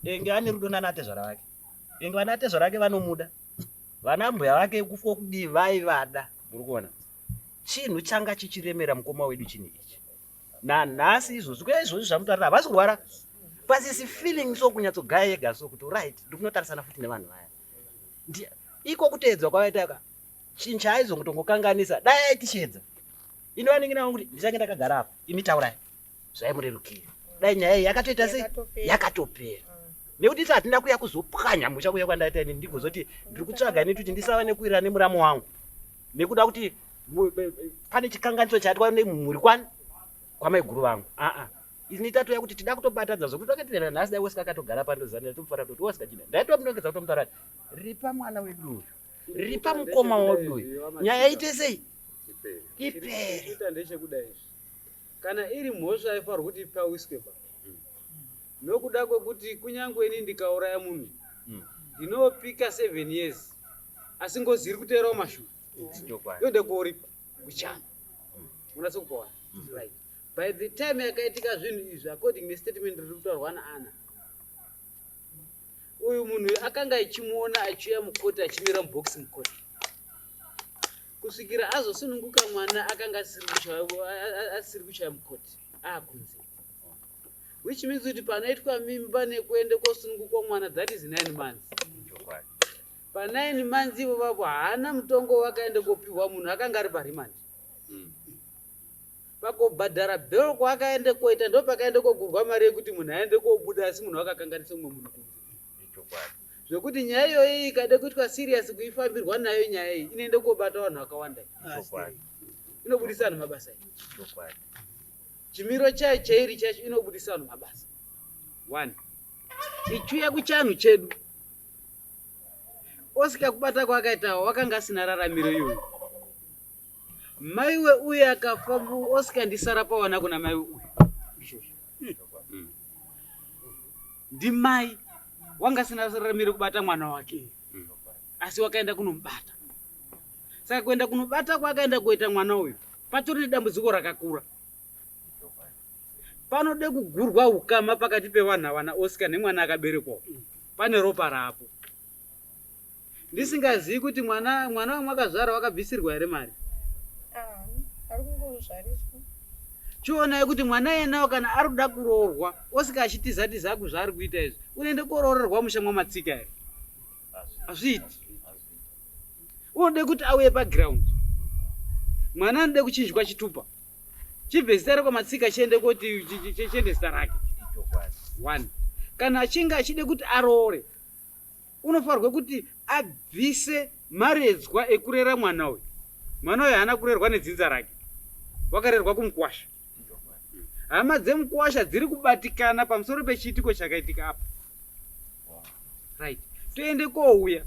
enge ane rudo nanatezvara vake enge vanatezvara vake vanomuda vana mbuya vake kufuwa kudii vaivada. Muri kuona chinhu changa chichiremera mukoma wedu chinhu ichi nanhasi izvozvi kwaizvozvi zvamutarira havasi kurwara pasisi feeling so kunyatsogaya yega so kuti right ndikunotarisana futi nevanhu vaya iko kuteedzwa kwavaitaka chinhu chaaizongotongokanganisa dai aitichedza inovaningira kuti ndichange ndakagara apa imi taurai zvaimurerukira dai nyaya iyi yakatoita sei yakatopera, nekuti isi hatina kuya kuzopwanya musha kuya kwandaita ini ndigozoti ndiri kutsvaga nekuti ndisava nekuwirira nemuramo wangu nekuda kuti pane chikanganiso chaitwa nemhuri kwamaiguru vangu. Ini tatoya kuti tida kutobatadza zvokuti takatirera nhasi dai Oscar akatogara pandozana tomufara kuti Oscar chida. Ndaitomnongedza kutomutaura ripa mwana wedu uyu. Ripa mukoma wedu uyu. Nyaya ite sei? Ipere.
Kuita ndechekudai. Kana iri mhosva aifarwa kuti ipawiswe ba. Nokuda kwekuti kunyangwe ini ndikauraya munhu. Ndinopika 7 years. Asi ngoziri kuteerawo mashure. Yode koripa kuchana. Unatso kupawana. Right. By the time yakaitika zvinhu izvi according nestatement riri kutaurwa naAna, uyu munhu akanga achimuona achiuya mukoti achimira mubox mukoti kusvikira azosununguka mwana akanga asiri kuchaya mukoti akunze, which means kuti panoitwa mimba nekuende kosunungukwa mwana that is 9 months. Pa 9 months ivo vapo haana mutongo wakaende kopiwa munhu akanga ari parimandi. Pakobhadhara bhero kwakaende koita ndo pakaende kogurwa mari yekuti munhu aende kobuda asi munhu akakanganisa mumwe munhu kunze. Zvokuti nyaya iyoyi ikade kuitwa serious kuifambirwa nayo nyaya iyi inoende kobata vanhu vakawanda. Inobudisa vanhu mabasa. Chimiro chayo chairi chacho inobudisa vanhu mabasa. 1. Ichuya kuchanhu chedu. Oscar kubata kwakaitawo wakanga asina raramiro iyoyo. Maiwe uye akafa Oscar ndisara pawana kuna maiwe uye. Ndimai wanga sina raramiro kubata mwana wake. Asi wakaenda kunomubata. Saka kuenda kunobata kwakaenda kuita mwana uyu. Patori dambudziko rakakura. Panode kugurwa ukama pakati pevanhu wana Oscar nemwana akaberekwa. Pane ropa rapo. Ndisingazivi kuti mwana wamwakazvara wakabvisirwa ere mari. Chionai kuti mwana yenawo kana ari kuda kuroorwa Oscar achitiza kuzvaari kuita izvi unoende koroorerwa musha mwamatsika ere. Azviiti. Unode kuti auye paground. Mwana anode kuchinjwa chitupa. Chibve zita rako matsika chiende kuti chiende zita rake. 1. Kana achinge achide kuti aroore unofarwa kuti abvise maredzwa ekurera mwana uyu. Mwana uyu haana kurerwa nedzinza rake. Wakarerwa kumukwasha. Hama dzemukwasha dziri kubatikana pamusoro pechiitiko chakaitika apa. Right. Toende kouya.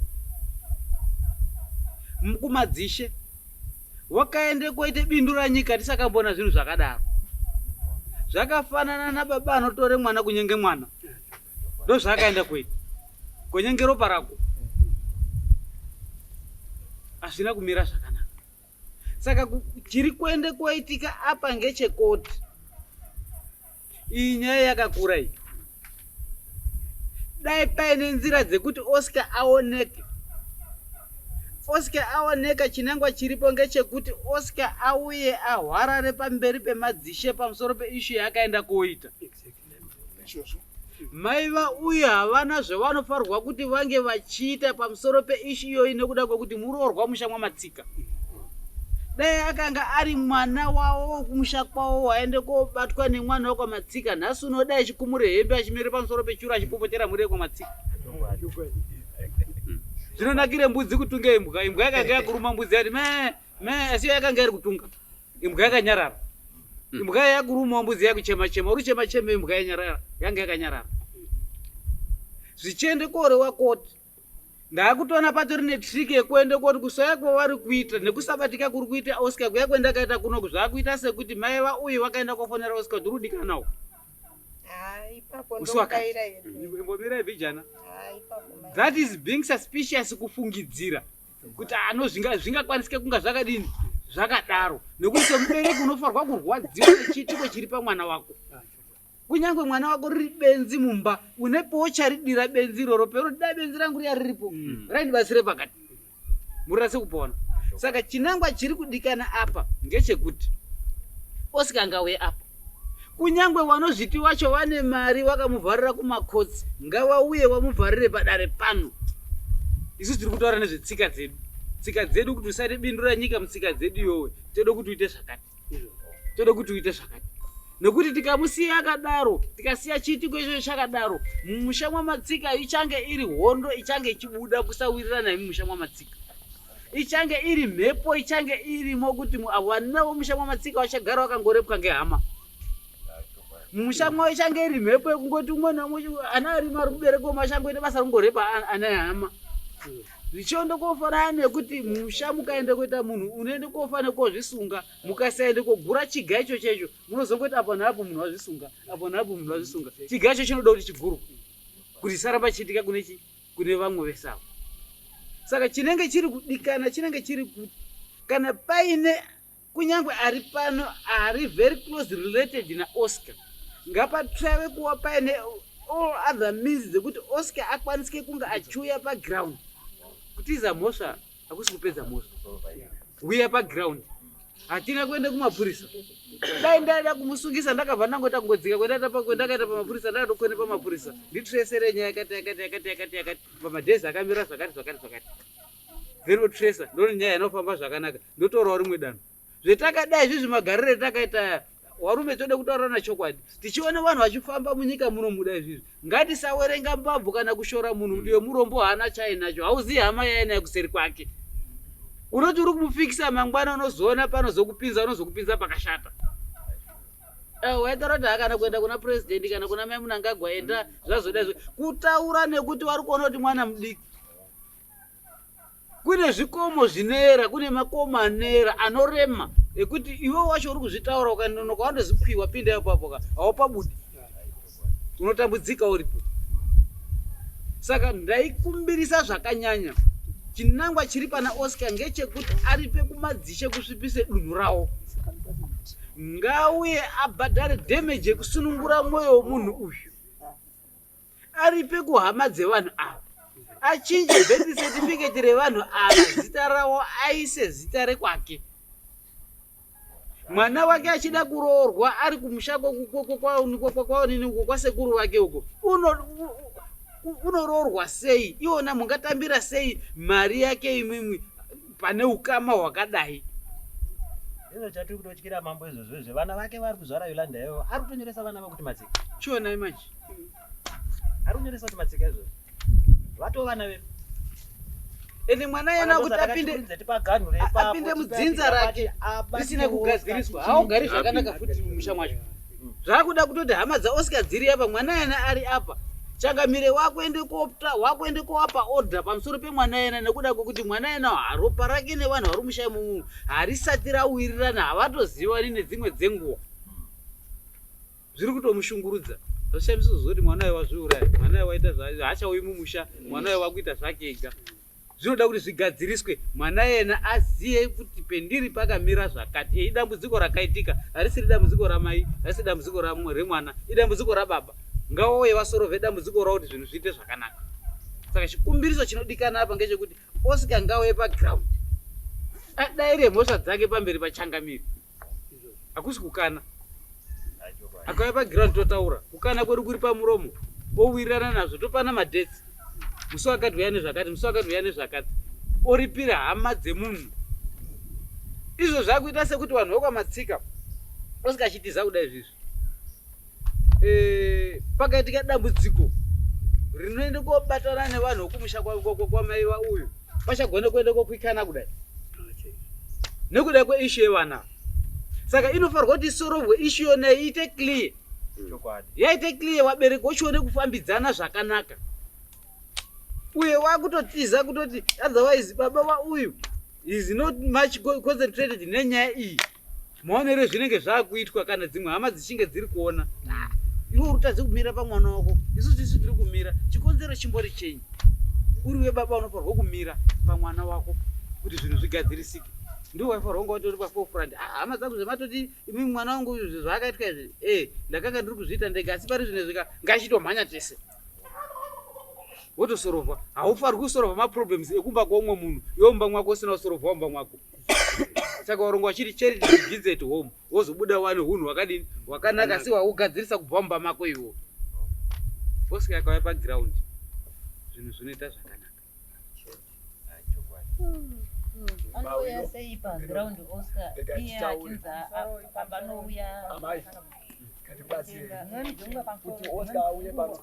Kumadzishe. Wakaende koite bindu ranyika tisakambona zvinhu zvakadaro. Zvakafanana nababa anotore mwana kunyenge mwana. Ndo zvakaenda kuita. Konyenge ropa rako. Asina kumira zvakanaka. Saka chiri kuende koitika apa ngechekoti. Iyi nyaya yakakura iyi. Dai paine nzira dzekuti Oscar aoneke. Oscar aoneka chinangwa chiripo ngechekuti Oscar auye ahwarare pamberi pemadzishe pamusoro peishu yakaenda koita. Maiva uye havana zvavanofarwa kuti vange vachiita pamusoro peishu iyoyi nekuda kwekuti muroorwa musha mwamatsika. Dai akanga ari mwana wawo kumusha kwawo waende kobatwa nemwana wakwamatsika nhasi unodai chikumure hembe achimere pamusoro pechuru achipopotera mure kwamatsika. Zvinonakire mbudzi kutunga imbwa. Imbwa yakanga yakuruma mbudzi yati asi yakanga iri kutunga. Imbwa yakanyarara. Imbwa yakuruma mbudzi yakuchema uri chema imbwa yanyarara yanga yakanyarara. Zvichende korewa koti. Ndakutona patori netrick yekuende koti kusaya kwavari kuita nekusabatika kuri kuita Oscar kuyakwenda kaita kuno kuzvakuita sekuti maiva uyu wakaenda kofonera Oscar durudikanawo.
Ipapo ndokaira
Imbomira ibijana. That is being suspicious kufungidzira kuti zvingakwanisike kunga zvakadini zvakadaro nekuti mubereki unofarwa kurwadziwa nechitiko chiri pamwana wako. Kunyangwe mwana wako riri benzi mumba unepowo charidira benzi iroro pero dai benzi rangu riya riripo raindibatsire pakati murirase kupona. Saka chinangwa chiri kudikana apa ngechekuti Oscar ngauye apa. Kunyangwe vanozviti wacho vane mari vakamuvharira kumakotsi ngavauye vamuvharire padare pano. Isu tiri kutaura nezvetsika dzedu. Tsika dzedu kuti usaite bindu ranyika mutsika dzedu iyowe tode kuti uite zvakati. Tode kuti uite zvakati. Nekuti tikamusiya akadaro tikasiya chiitiko ichocho chakadaro mumusha mwamatsika ichange iri hondo ichange ichibuda kusawirirana mumusha mwamatsika. ichange iri mhepo ichange irimo kuti vana vomusha mwamatsika vachagara vakangorepwa ngehama. Mumusha mwawo ichange iri mhepo yekungoti umwe naumwe ana arimo ari kubereka mumashango ine basa kungorepa ana ehama. Zvichienda kofanana nekuti musha mukaenda kuita munhu unoende kofanira kozvisunga, mukasaende kogura chiga icho checho munozongoti apo napo munhu wazvisunga, apo napo munhu wazvisunga. Chiga icho chinoda kuti chigurwe kuti saramba chiitika kune vamwe vesavo. Saka chinenge chiri kudikana chinenge chiri kuti kana paine kunyangwe ari pano ari very close related naOscar, ngapatrave kuva paine all other means dzekuti Oscar akwanisike kunge achiuya paground. Kutiza mhosva hakusi kupedza mhosva, uya paground. Hatina kuenda kumapurisa. Dai ndaida kumusungisa ndakabva ndangota kungodzika kwendakaita pamapurisa ndakatokwende pamapurisa nditresere nyaya yakati pamadhezi akamira zvakati. Then otresa ndoni nyaya inofamba zvakanaka ndotorawo rimwe danho. Zvetakadai izvi magariro takaita warume tode kutaurana chokwadi. Tichiona vanhu vachifamba munyika muno muda izvi. Ngatisawerenga mbabvu kana kushora munhu ndiyo murombo haana chainacho. Hauzivi hama yainayo kuseri kwake. Unoti uri kumufikisa mangwana unozoona panozokupinza unozokupinza pakashata. Waitaura kuti hakana kuenda kuna president kana kuna mai Mnangagwa enda zvazoda izvo kutaura nekuti vari kuona kuti mwana mudiki. Kune zvikomo zvinera, kune makomo anera anorema ekuti iwe wacho uri kuzvitaura ukanonoka wandozvipiwa pinda ipapo haupabudi. Unotambudzika uripo. Saka ndaikumbirisa zvakanyanya. Chinangwa chiri pana Oscar ngechekuti aripe kumadzishe kusvipise dunhu rawo. Ngauye abhadhare damage yekusunungura mwoyo womunhu uyu. Aripe kuhama dzevanhu ava. Achinje birth certificate revanhu ava zita rawo aise zita rekwake. Mwana wake achida kuroorwa ari kumusha kwasekuru wake uko unoroorwa sei? Iwona mungatambira sei mari yake imwimwi pane ukama hwakadai?
Ino chatiri kutotyira mambo izvozvo vana vake vari kuzvara Yolanda ivo ari kutonyoresa vana vakuti matsika.
Chiona imanje
Ari kunyoresa kuti matsika izvozvo vatova vana vedu.
Ende mwana yena kuti apinde mudzinza rake risina kugadziriswa haugari zvakanaka futi mumusha mwacho. Zvakuda kutoti hama dzaOscar dziri apa, mwana yena ari apa. Changamire wakuende koapa order pamusoro pemwana yena nekuda kwekuti mwana yena ropa rake nevanhu vari musha imomo harisati rawirirana, havatozivani nedzimwe dzenguva. Zviri kutomushungurudza. Zvashamisa kuzoti mwana wayo wazviuraya, mwana wayo waita haachauyi mumusha, mwana wayo wakuita zvake ega. Zvinoda kuti zvigadziriswe, mwana yena aziye kuti pendiri pakamira zvakati. Idambudziko rakaitika, harisiri dambudziko ramai, harisiri dambudziko remwana, idambudziko rababa. Ngauye vasorove dambudziko rawo kuti zvinhu zviite zvakanaka. Saka chikumbiriso chinodikana apa ngechekuti Oscar ngauye paground. Adaire mhosva dzake pamberi pachangamiri. Hakusi kukana. Akauya paground totaura. Kukana kwedu kuri pamuromo. Owirirana nazvo topana madetsi. Musi wakati uyane zvakati, musi wakati uyane zvakati. Oripira hama dzemunhu. Izvo zvakuita sekuti vanhu vokwamatsika Oscar achitiza kuda izvizvi. Pakaitika dambudziko rinoende kobatana nevanhu vokumusha kwamai uyu, vachagone kuende kokwikana kudai nekuda kweishu yevana. Saka inofanirwa kuti isorovwe ishu yona iite clear. Yaite clear wabereki wochione kufambidzana zvakanaka. Uye wakutotiza kutoti otherwise baba wauyu is not much concentrated nenyaya iyi. Maonere zvinenge zvakuitwa kana dzimwe hama dzichinge dziri kuona. Iwe urutadze kumira pamwana wako, isusu tiri kumira. Chikonzero chimbori chenyi? Uriwe baba unofanirwa kumira pamwana wako kuti zvinhu zvigadzirisike. Ndiwo waifanirwa kunge watori paforefront. Hama dzangu zvematoti imi mwana wangu zvakaitwa izvi, ndakanga ndiri kuzviita ndega, asi pari zvino zvika ngachitomhanya tese. Wotosorovha. Haufanirwi kusorovha maproblems ekumba kwoumwe munhu, iwe mumba mwako usina kusorovha mumba mwako. Saka warongo wachiti charity begins at home. Wozobuda wane hunhu hwakadini hwakanaka si hwakugadzirisa kubva mumba mako iwo. Oscar akauya paground. Zvinhu zvinoita zvakanaka.
Anouya sei paground Oscar iye achinza abanouya
amai katibatsira kuti Oscar auye pano.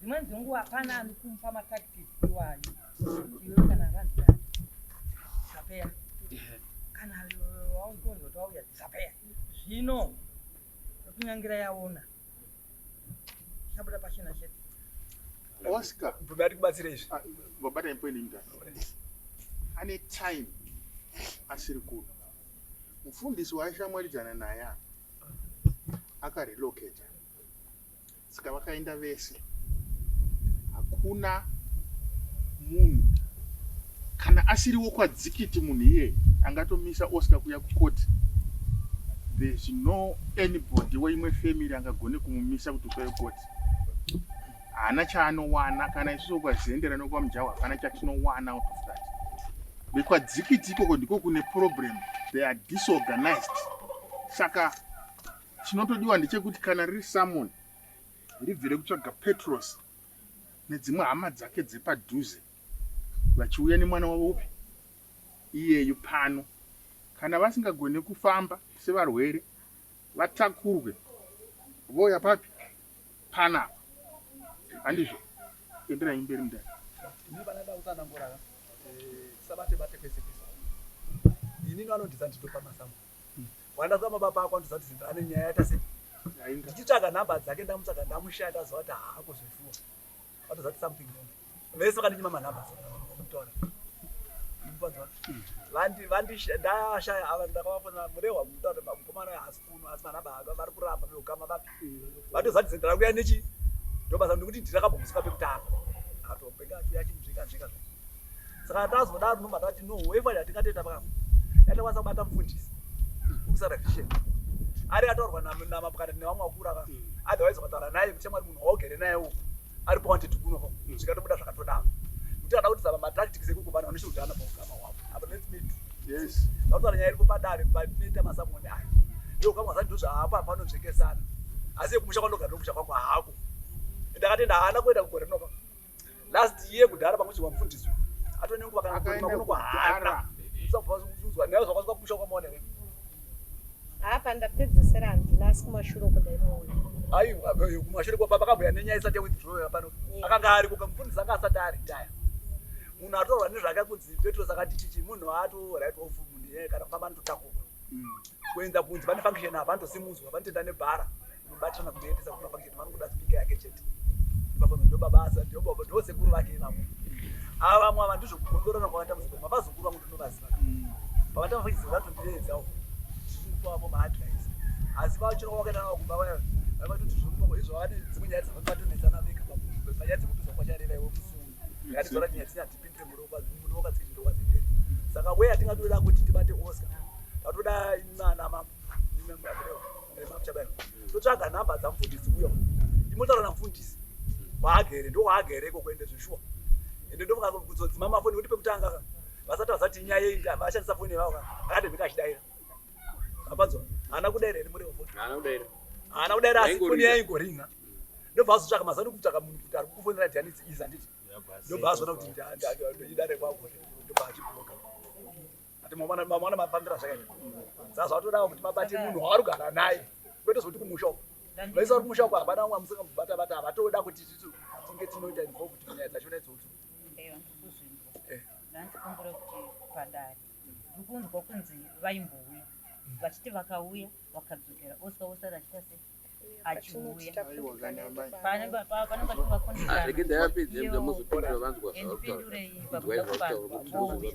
Dzimweni dzenguva hapana anokupa matactics iwayo. kana waungonzo tauya disappear zvino kunyangira yaona chabuda pachina chete
Oscar
Mbari kubatsira izvi.
vabata ipoini mutani ane time asiri kuno mufundisi waishamwaridzana naye akarelocata saka vakaenda vese hakuna munhu kana asiriwo kwadzikiti munhu iye angatomisa Oscar kuya kukoti. There's no anybody weimwe family angagone kumumisa kuti usaye koti. Haana chaanowana kana isusu kwazendera nokwamujawa hapana chatinowana out of that. Bekwadzikiti ikoko ndiko kune problem. They are disorganized. Saka chinotodiwa ndechekuti kana riri someone ribvire kutsvaga Petros nedzimwe hama dzake dzepadhuze vachiuya nemwana wavo upi iyeyu pano kana vasingagone kufamba sevarwere vatakurwe voya papi pana handizvo endera imberi mudani
Ini vanada utsanangura sabate bate kwese kwese. Ini vanondidza nditopa masambo. Wanda zama baba ako ndidza kuti ane nyaya yata sei. Ndichitsvaga nhamba dzake ndamutsvaga ndamushaya zva kuti haakuzvifuwa. Vatozati something wrong. Vese vakandinyima manhamba kutaura. Mubvanzwa. Ndashaya ava ndakavafona murehwa mutaura mukomana haasi kuno asi manhamba aka vari kuramba veukama vapi. Vatozati zendera kuya nechi. Ndobasa ndikuti ndirakabvunzika pekutanga. Atopenga atuya chimuzvika zvika. Saka tazodaro nomba tati no wefa yatingatoita pakapa. Yatakwanisa kubata mufundisi. Ukusara vision. Ari ataurwa namapukati nevamwe vakuru aka. Otherwise ukataura naye kuti mwari munhu waugere naye uko. Ari pointed kuno zvikatobuda zvakatodaro. Kuti ada kuti zava matactics ekuko vanhu vanoshudzana paukama hwavo. Apa let's meet.
Yes.
Vataura nyaya iri kupadare panoita masamoni aya. Ndiko kama zati zvahapa panozvekesana. Asi kumusha kwandogara nokusha kwako hako. Ndakatenda haana kuenda kugore rinopa. Last year kudhara pamwe wamufundisi. Atone
Akaenda
kuno kwahana. Usabvazwa nayo zvakaswa kumusha kwamona here.
Apa ndapedzesera handina asi kumashure kudaimuona.
Aiwa kumashure kwababa akabhuya nenyaya isati withdraw pano. Akanga ari kukamufundisa anga asati ari retire. Munhu atorwa nezvake kunzi Petros akati chichi munhu ato right of munhu yeye kana kufamba ndotakurwa. Kuenza kunzi pane function apa ndosimudzwa panotenda nebhara. Mubatana kuendesa kuma function vanokuda speaker yake chete. Baba ndo babasa ndo baba ndo sekuru vake napo. Ava mwa vantu zvokukondorana kwavata muzikoma vazokuru vangu ndinovaziva. Pavata mafundisi vatondiredza uko. Zvikupo maadvice. Asi vachira wakaenda nawo kumba vaya. Vavatuti zvikupo izvo vane dzimwe nyaya dzavatonedzana veka pamunhu. Panyaya dzekutuza kwachareva iwe musungu. Ngatizora nyaya dzina tipindire muno wakadzikira kwazendera. Saka weya tingatoda kuti tibate Oscar. Tatoda imana mama. Nemapchabana. Totsvaga nhamba dzamufundisi uyo. Imotaura namufundisi. Waagere ndo waagereko kuende zvishwa. Ende ndo kuzodzima mafoni kuti pekutanga vasati vazati nyaya iyi vashandisa foni yavo akademika achidaira. Apanzwa haana kudaira ere muri wafoni. Haana kudaira asi foni yayo ingoringa. Ndobva azotsvaka mazano kutsvaka munhu kuti ari kufonera Diani iza nditi. Ndobva azoona kuti idare kwako ndobva achibloka. Ati mwana mafambira zvakadini. Saka zvatodawo kuti mabate munhu waari kugara naye. Kwete zoti kumusha uko. Vaisa uri kumusha uko hapana umwe amusika mubata havatoda kuti tisu tinge tinoita involve kuti nyaya dzachona idzodzo.
Ndandikumbura kuti padare ndikunzwa kunzi vaimbouya vachiti vakauya vakadzokera Oscar osara achita sei achiuya panenge pachivafundisa endipindurei pakuda kubvauya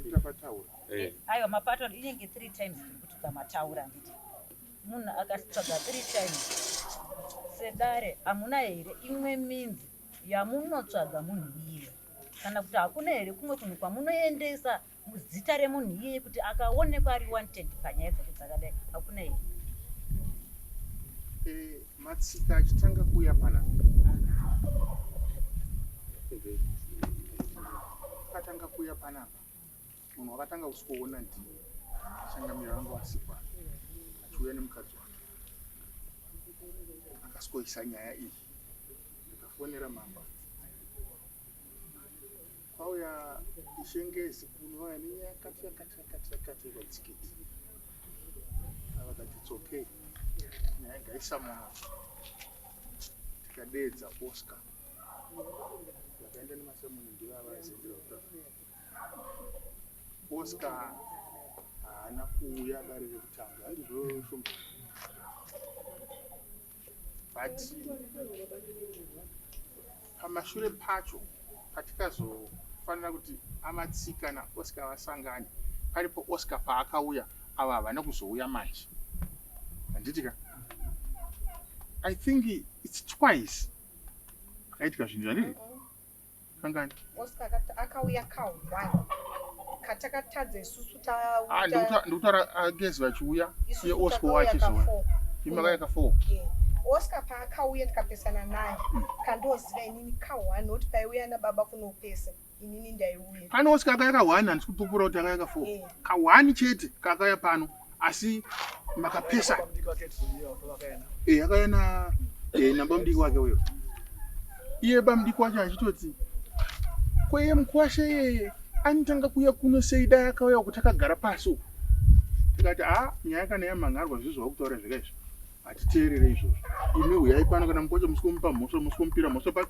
aiwa mapato inenge 3 times kuti pamataura nditi munhu akasitsvaga 3 times sedare hamuna here imwe minzi yamunotsvaga munhu iye kana kuti hakuna here kumwe kunhu kwamunoendesa zita remunhu iyeye kuti akaonekwa ari wanted panyaya dzake dzakadai hakuna here
matsika achitanga kuuya panapa akatanga kuuya panapa munhu wakatanga kusipoona ndii shangamira vangu vasikwa achiuya nemukadzi wake akasikoisa nyaya iyi ndikafonera mamba pauya ishengezi kuno vaya nenyaya yakati ikadzikiti avakati it's okay nyaya ngaisamwana tikadeedza Oscar vakaenda nemasemoni ndivavazendera kutaura Oscar haana kuuya dare rekutanga izvozvo but pamashure pacho patikazofanira kuti amatsika naOscar vasangane paripo Oscar paakauya ava havana kuzouya manje handitika I think it's twice akaitika zvinhu zvandiri kangani
Oscar akauya ka1 katakatadza isusu
ndikutaura agezi vachiuya iye Oscar wachizoya imakauya ka4
Oscar paakauya tikapesana naye kandoziva inini ka1 nokuti paiuya nababa kunopesa inini ndaiuya
pano Oscar akauya ka1 handisi kupupura kuti akauya ka4 ka1 chete kakauya pano asi makapesa akauya nabamudiki wake uyo iye bamudiki wacho achitoti kweye mukwasha yeye anotanga kuuya kuno seida yakauya kuti akagara pasi uku tikati nyaya kana yamhangarwa zvizvo vakutaura zvakaizvo hatiteerere izvozvo imi uyai pano kana mukwasha musikomupa mhosva musikomupira mhosva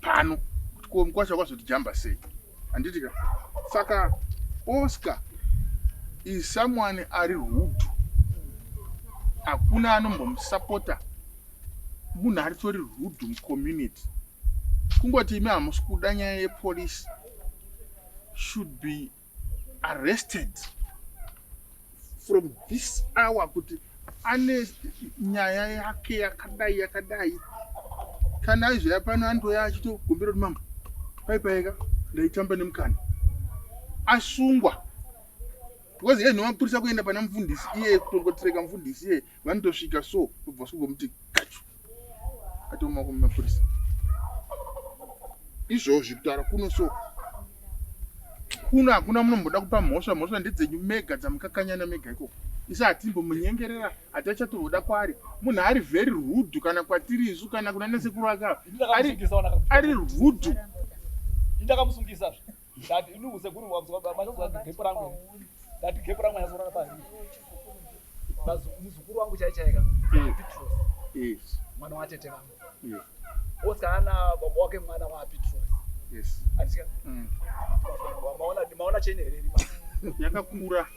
pano kuti ko mukwasha kwazoti jamba sei handitika saka Oscar is someone ari rude hakuna anombomusapota munhu aritori rude mucommunity kungoti imi hamusi kuda nyaya yepolice should be arrested from this hour kuti ane nyaya yake yakadai kana izvoya pano andoya achitogombera kuti mambo paipaika ndaitamba nemukana asungwa because iye nomapurisa kuenda pana mufundisi iye kutongotereka mufundisi iye vanotosvika so kubva skungomuti kachu atoma kumapurisa izvozvi kutaura kuno so kuno hakuna munomboda kupa mhosva ndedzenyu mega dzamukakanyana mega ikoko isi hatimbomunyengerera hatachatorwoda kwaari munhu ari very rude kana kwatiri isu kana kuna nesekuru aka ari rude
ndakamusungisa ndati inusekuru gepo rangu ndati gepo rangu yazorana pari muzukuru wangu chaichaika
yes
mwana watete vangu
yes
Oscar ana baba wake mwana wa Petros
yes
atika maona cheni here
yakakura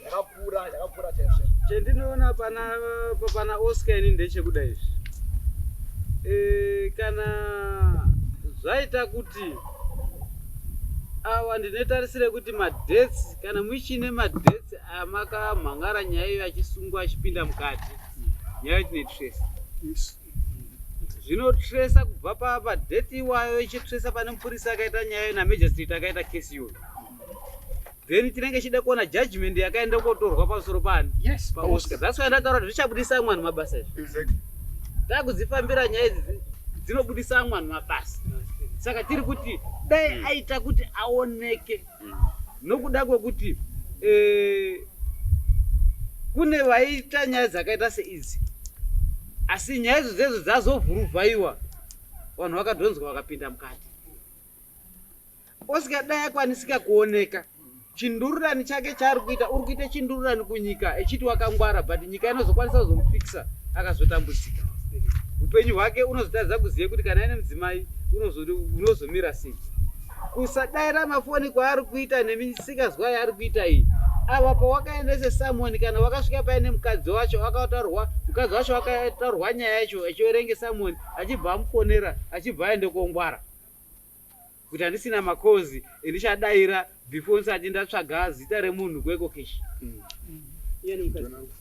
chaizvo
chendinoona pana Oscar ini ndechekudai kana zvaita kuti awa ndinotarisire kuti madhetsi kana muchine madhetsi amakamhangara nyaya iyo achisungwa achipinda mukati nyaya tine trace zvinotresa kubva padheti iwayo ichitresa pane mupurisa akaita nyaya naMagistrate akaita kesi iyoyo then tinenge chida kuona judgment yakaenda kotorwa pamusoro pani paOscar that's why ndataura kuti zvichabudisa amwe vanhu mabasa izvi takudzifambira nyaya idzi dzinobudisa amwe vanhu mabasa saka tiri kuti dai aita kuti aoneke nokuda kwekuti kune vaita nyaya dzakaita seidzi asi nyaya idzodzo dzazovhuruvhaiwa vanhu vakadhonzwa vakapinda mukati Oscar dai akwanisika kuoneka chindururani chake chaari kuita uri kuita chindururani kunyika echiti wakangwara but nyika inozokwanisa kuzomufikisa akazotambudzika upenyu hwake unozotadza kuziva kuti kana ine mudzimai unozomira sei kusadayira mafoni kwaari kuita nemisikazwa yaari kuita iyi ava pawakaendese Samoni kana wakasvika paine mukadzi wacho akataurwa mukadzi wacho akataurwa nyaya yacho achiverenge Samoni achibva amufonera achibva aende kongwara kuti handisina makozi endichadayira before nsati ndatsvaga zita remunhu kwekokeshi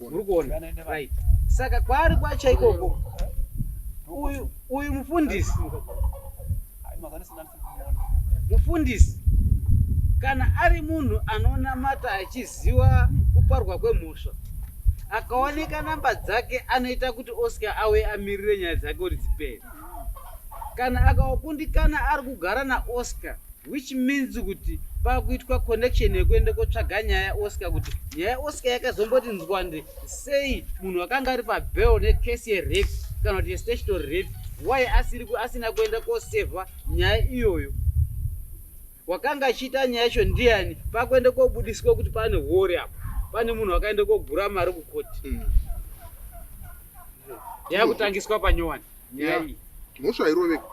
muri kuona right saka kwaari kwacho ikoko uyu mufundisi kana ari munhu anonamata achiziva kuparwa kwemhosva akaoneka namba dzake anoita kuti Oscar awe amirire nyaya dzake kuti dzipere kana akakundikana ari kugara naOscar which means kuti pakuitwa connection yekuende kotsvaga nyaya yaOscar kuti nyaya yaOscar yakazomboti nzwande sei munhu akanga ari pabail nekesi yerape kana kuti yestatutory rape why asina kuenda kosevha nyaya iyoyo wakanga achiita nyaya yacho ndiani pakuende kobudiswa kuti pane hori apo pane munhu wakaenda kogura mari kukoti yakutangiswa panyowani nyaya iyi
mosvairoveka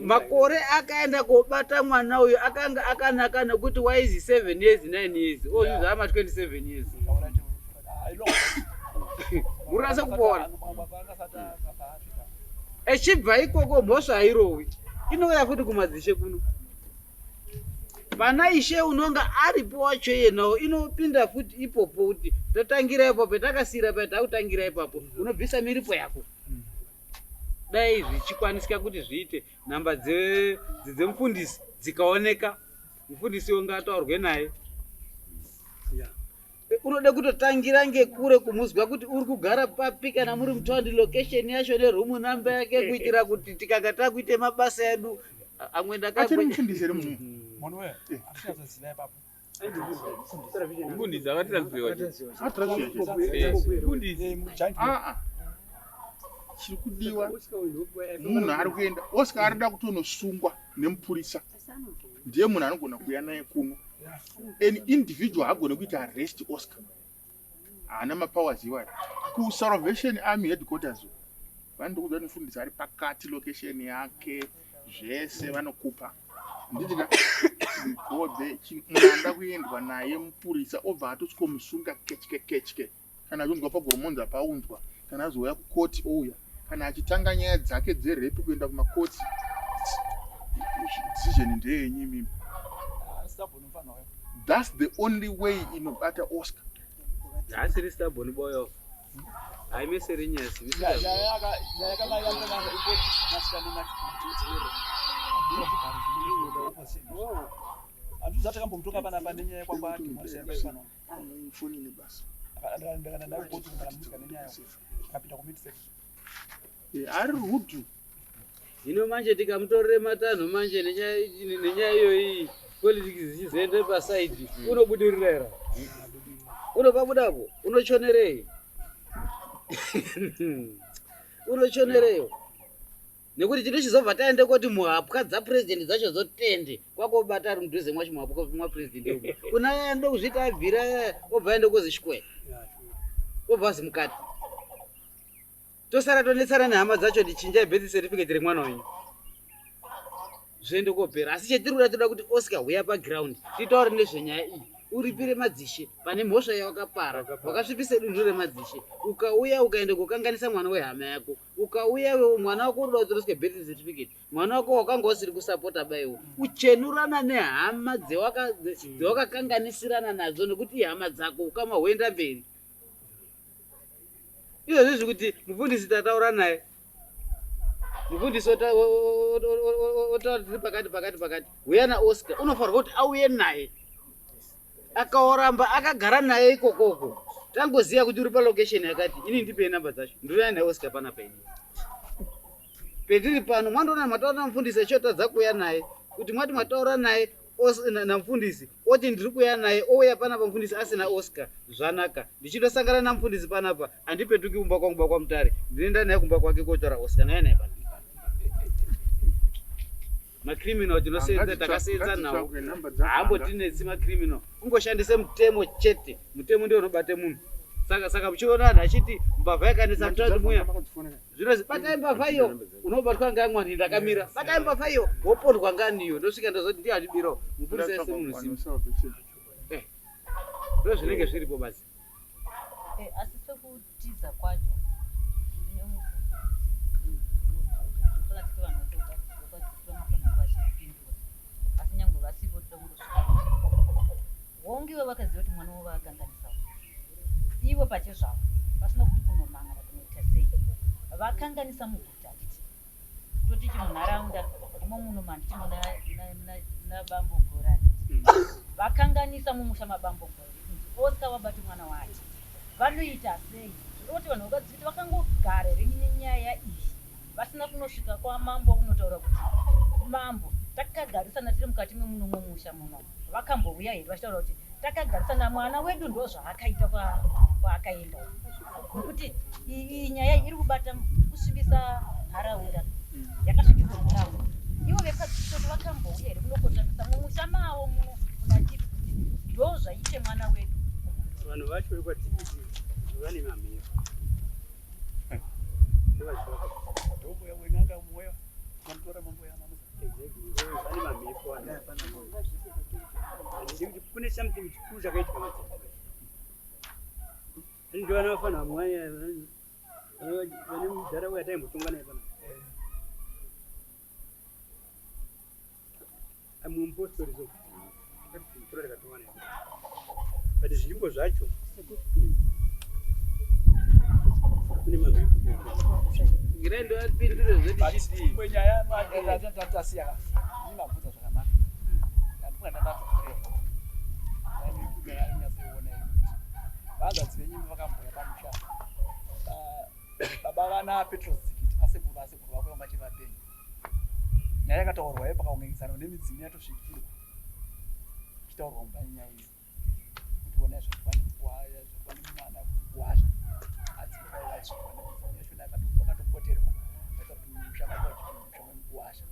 makore akaenda kobata mwana uyu akanga akanaka nekuti waizi 7 years 9 years ozuza ama 27 years Murasa kupona. Echibva ikoko mhosva hairowi. Inouya futi kumadzishe kuno. Pana ishe unonga aripo wacho yenawo inopinda futi ipopo kuti totangira ipapo takasira patakutangira ipapo unobvisa miripo yako. Dai zvichikwanisika kuti zviite namba dzemufundisi dzikaoneka mufundisi ungataurwe naye. Unode kutotangira ngekure kumuzwa kuti uri kugara papi kana muri mutaundi location yacho nerumu namba yake kuitira kuti tikanga takuite mabasa edu amwe
Achiri mufundisi remu.
Mfundisi akatiranziwa.
Chiri kudiwa munhu ari kuenda Oscar arida kutonosungwa nemupurisa ndiye munhu anogona kuuya naye kuno. An individual hagone kuita arrest Oscar haana mapowers iwayo kuSalvation Army headquarters vandokuudza kuti mufundisi ari pakati location yake zvese vanokupa nditika gode munhu kuendwa naye mupurisa obva atosvikomusunga kechike kana achonzwa pagoromonza paunzwa kana azouya kukoti ouya kana achitanga nyaya dzake dzerepi kuenda kumakoti decision ndeyenyi mimi. That's the only way inobata Oscar.
Asiri stubborn boyo. Haimeseri nyasi.
Takambomutoka panapa nenyaya kwamba mwasemba pano.
Phone ni basi.
Ndakana nawe koti ndakamutika nenyaya kapita kumiti
ari rudu.
Hino manje tikamutorere matanho manje nenyaya iyoyi politics zichizoende pasaidi unobudirira. Unopabudapo unochonerei. Unochonereyo. Nekuti tinochizobva taende kuti muhapwa dzapresident dzacho zotende kwakobata ari mudhuze mwacho muhapwa mwa president uko. Kuna yaende kuzvita abvira obva aende kuzishwe. Obva azimukati. Tosara tonetsana nehama dzacho ndichinja birth certificate remwana wenyu. Zviende kopera asi chetiri toda kuti Oscar uya paground titaure nezvenyaya iyi uripire madzishe pane mhosva yawakapara wakasvipisa dunhu remadzishe ukauya ukaenda kukanganisa mwana wehama yako ukauya mwana wako unoda kutoroswe birth certificate mwana wako wakanga usiri kusapota baiwo uchenurana nehama dzewakakanganisirana nadzo nekuti ihama dzako ukama huenda mberi. Izvozvi zvikuti mufundisi tataura naye mufundisi otaura tiri pakati uya naOscar unofanirwa kuti auye naye akaoramba akagara naye ikokoko tangoziya kuti uri palocation yakati ini ndipei namba dzacho ndouya naOscar panapa ini pendiri pano mwandoona mataura namufundisi echotadza kuuya naye kuti mwati mwataura naye namufundisi oti ndiri kuuya naye ouya panapa mufundisi asina Oscar zvanaka ndichitosangana namufundisi panapa handipetuki kumba kwangu kwamutare ndinoenda naye kumba kwake kotaura Oscar naye naye panapa macriminal tinosenza takasenza nawo haambotinetsi macriminal ungoshandise mutemo chete mutemo ndio unobate munhu saka muchiona anhu achiti mbavha yakanetsa mutaundi muya zvinozi batai mbavha iyo unobatwa ngamwani ndakamira batai mbavha iyo wopondwa nganiyo ndosvika ndozoti ndiye andibirawo mufundisi aise munhu zimu ndo zvinenge zviripo basi.
Asi sekutiza kwacho wongiwe vakaziva kuti mwana wavo akanganisawo ivo pachezvavo pasina kuti kunomangana kunoita sei vakanganisa muguta handiti toti chimunharaunda imo muno mandichimuna bambogora handiti vakanganisa mumusha mabambogora Oscar wabati mwana wacho vanoita sei zvinoti vanhu vakadziti vakangogara rini nenyaya iyi vasina kunosvika kwamambo kunotaura kuti mambo takagarisana tiri mukati memuno momusha muno vakambouya here vachitaura kuti takagarisana mwana wedu ndo zvaakaita kwaakaenda nekuti iyi nyaya iri kubata kusvibisa nharaunda yakasvibisa nharaunda ivo vekazitoti vakambouya here kunokotamisa mumusha mavo muno munachiti kuti ndo zvaite mwana wedu
vanhu vacho vekwatiti vane mamiro
wenanga mweya mamtora mambo ya
vane mamiro ndikuti kune something chikuru chakaitika ndio anafana mwanya wani mudhara wata mutungana bana amumpostori zo kuri katungana but zvipo zvacho kune mazvipo ngirendo apindure zvedishiti
mwenyaya matatasiya nimabvudza zvakanaka vanzadzi venyimbo vakamboya pamusha baba vana Petros Zikiti asekuru vako vanga chiri vapenyu nyaya yakataurwayo pakaunganidzana nemidzimu yatosvikirwa ichitaurwa mubani nyaya iyi kuti wona zvakwane mwana kuwasha vakatopoterwa kuti musha wake wachiti musha wemukuwasha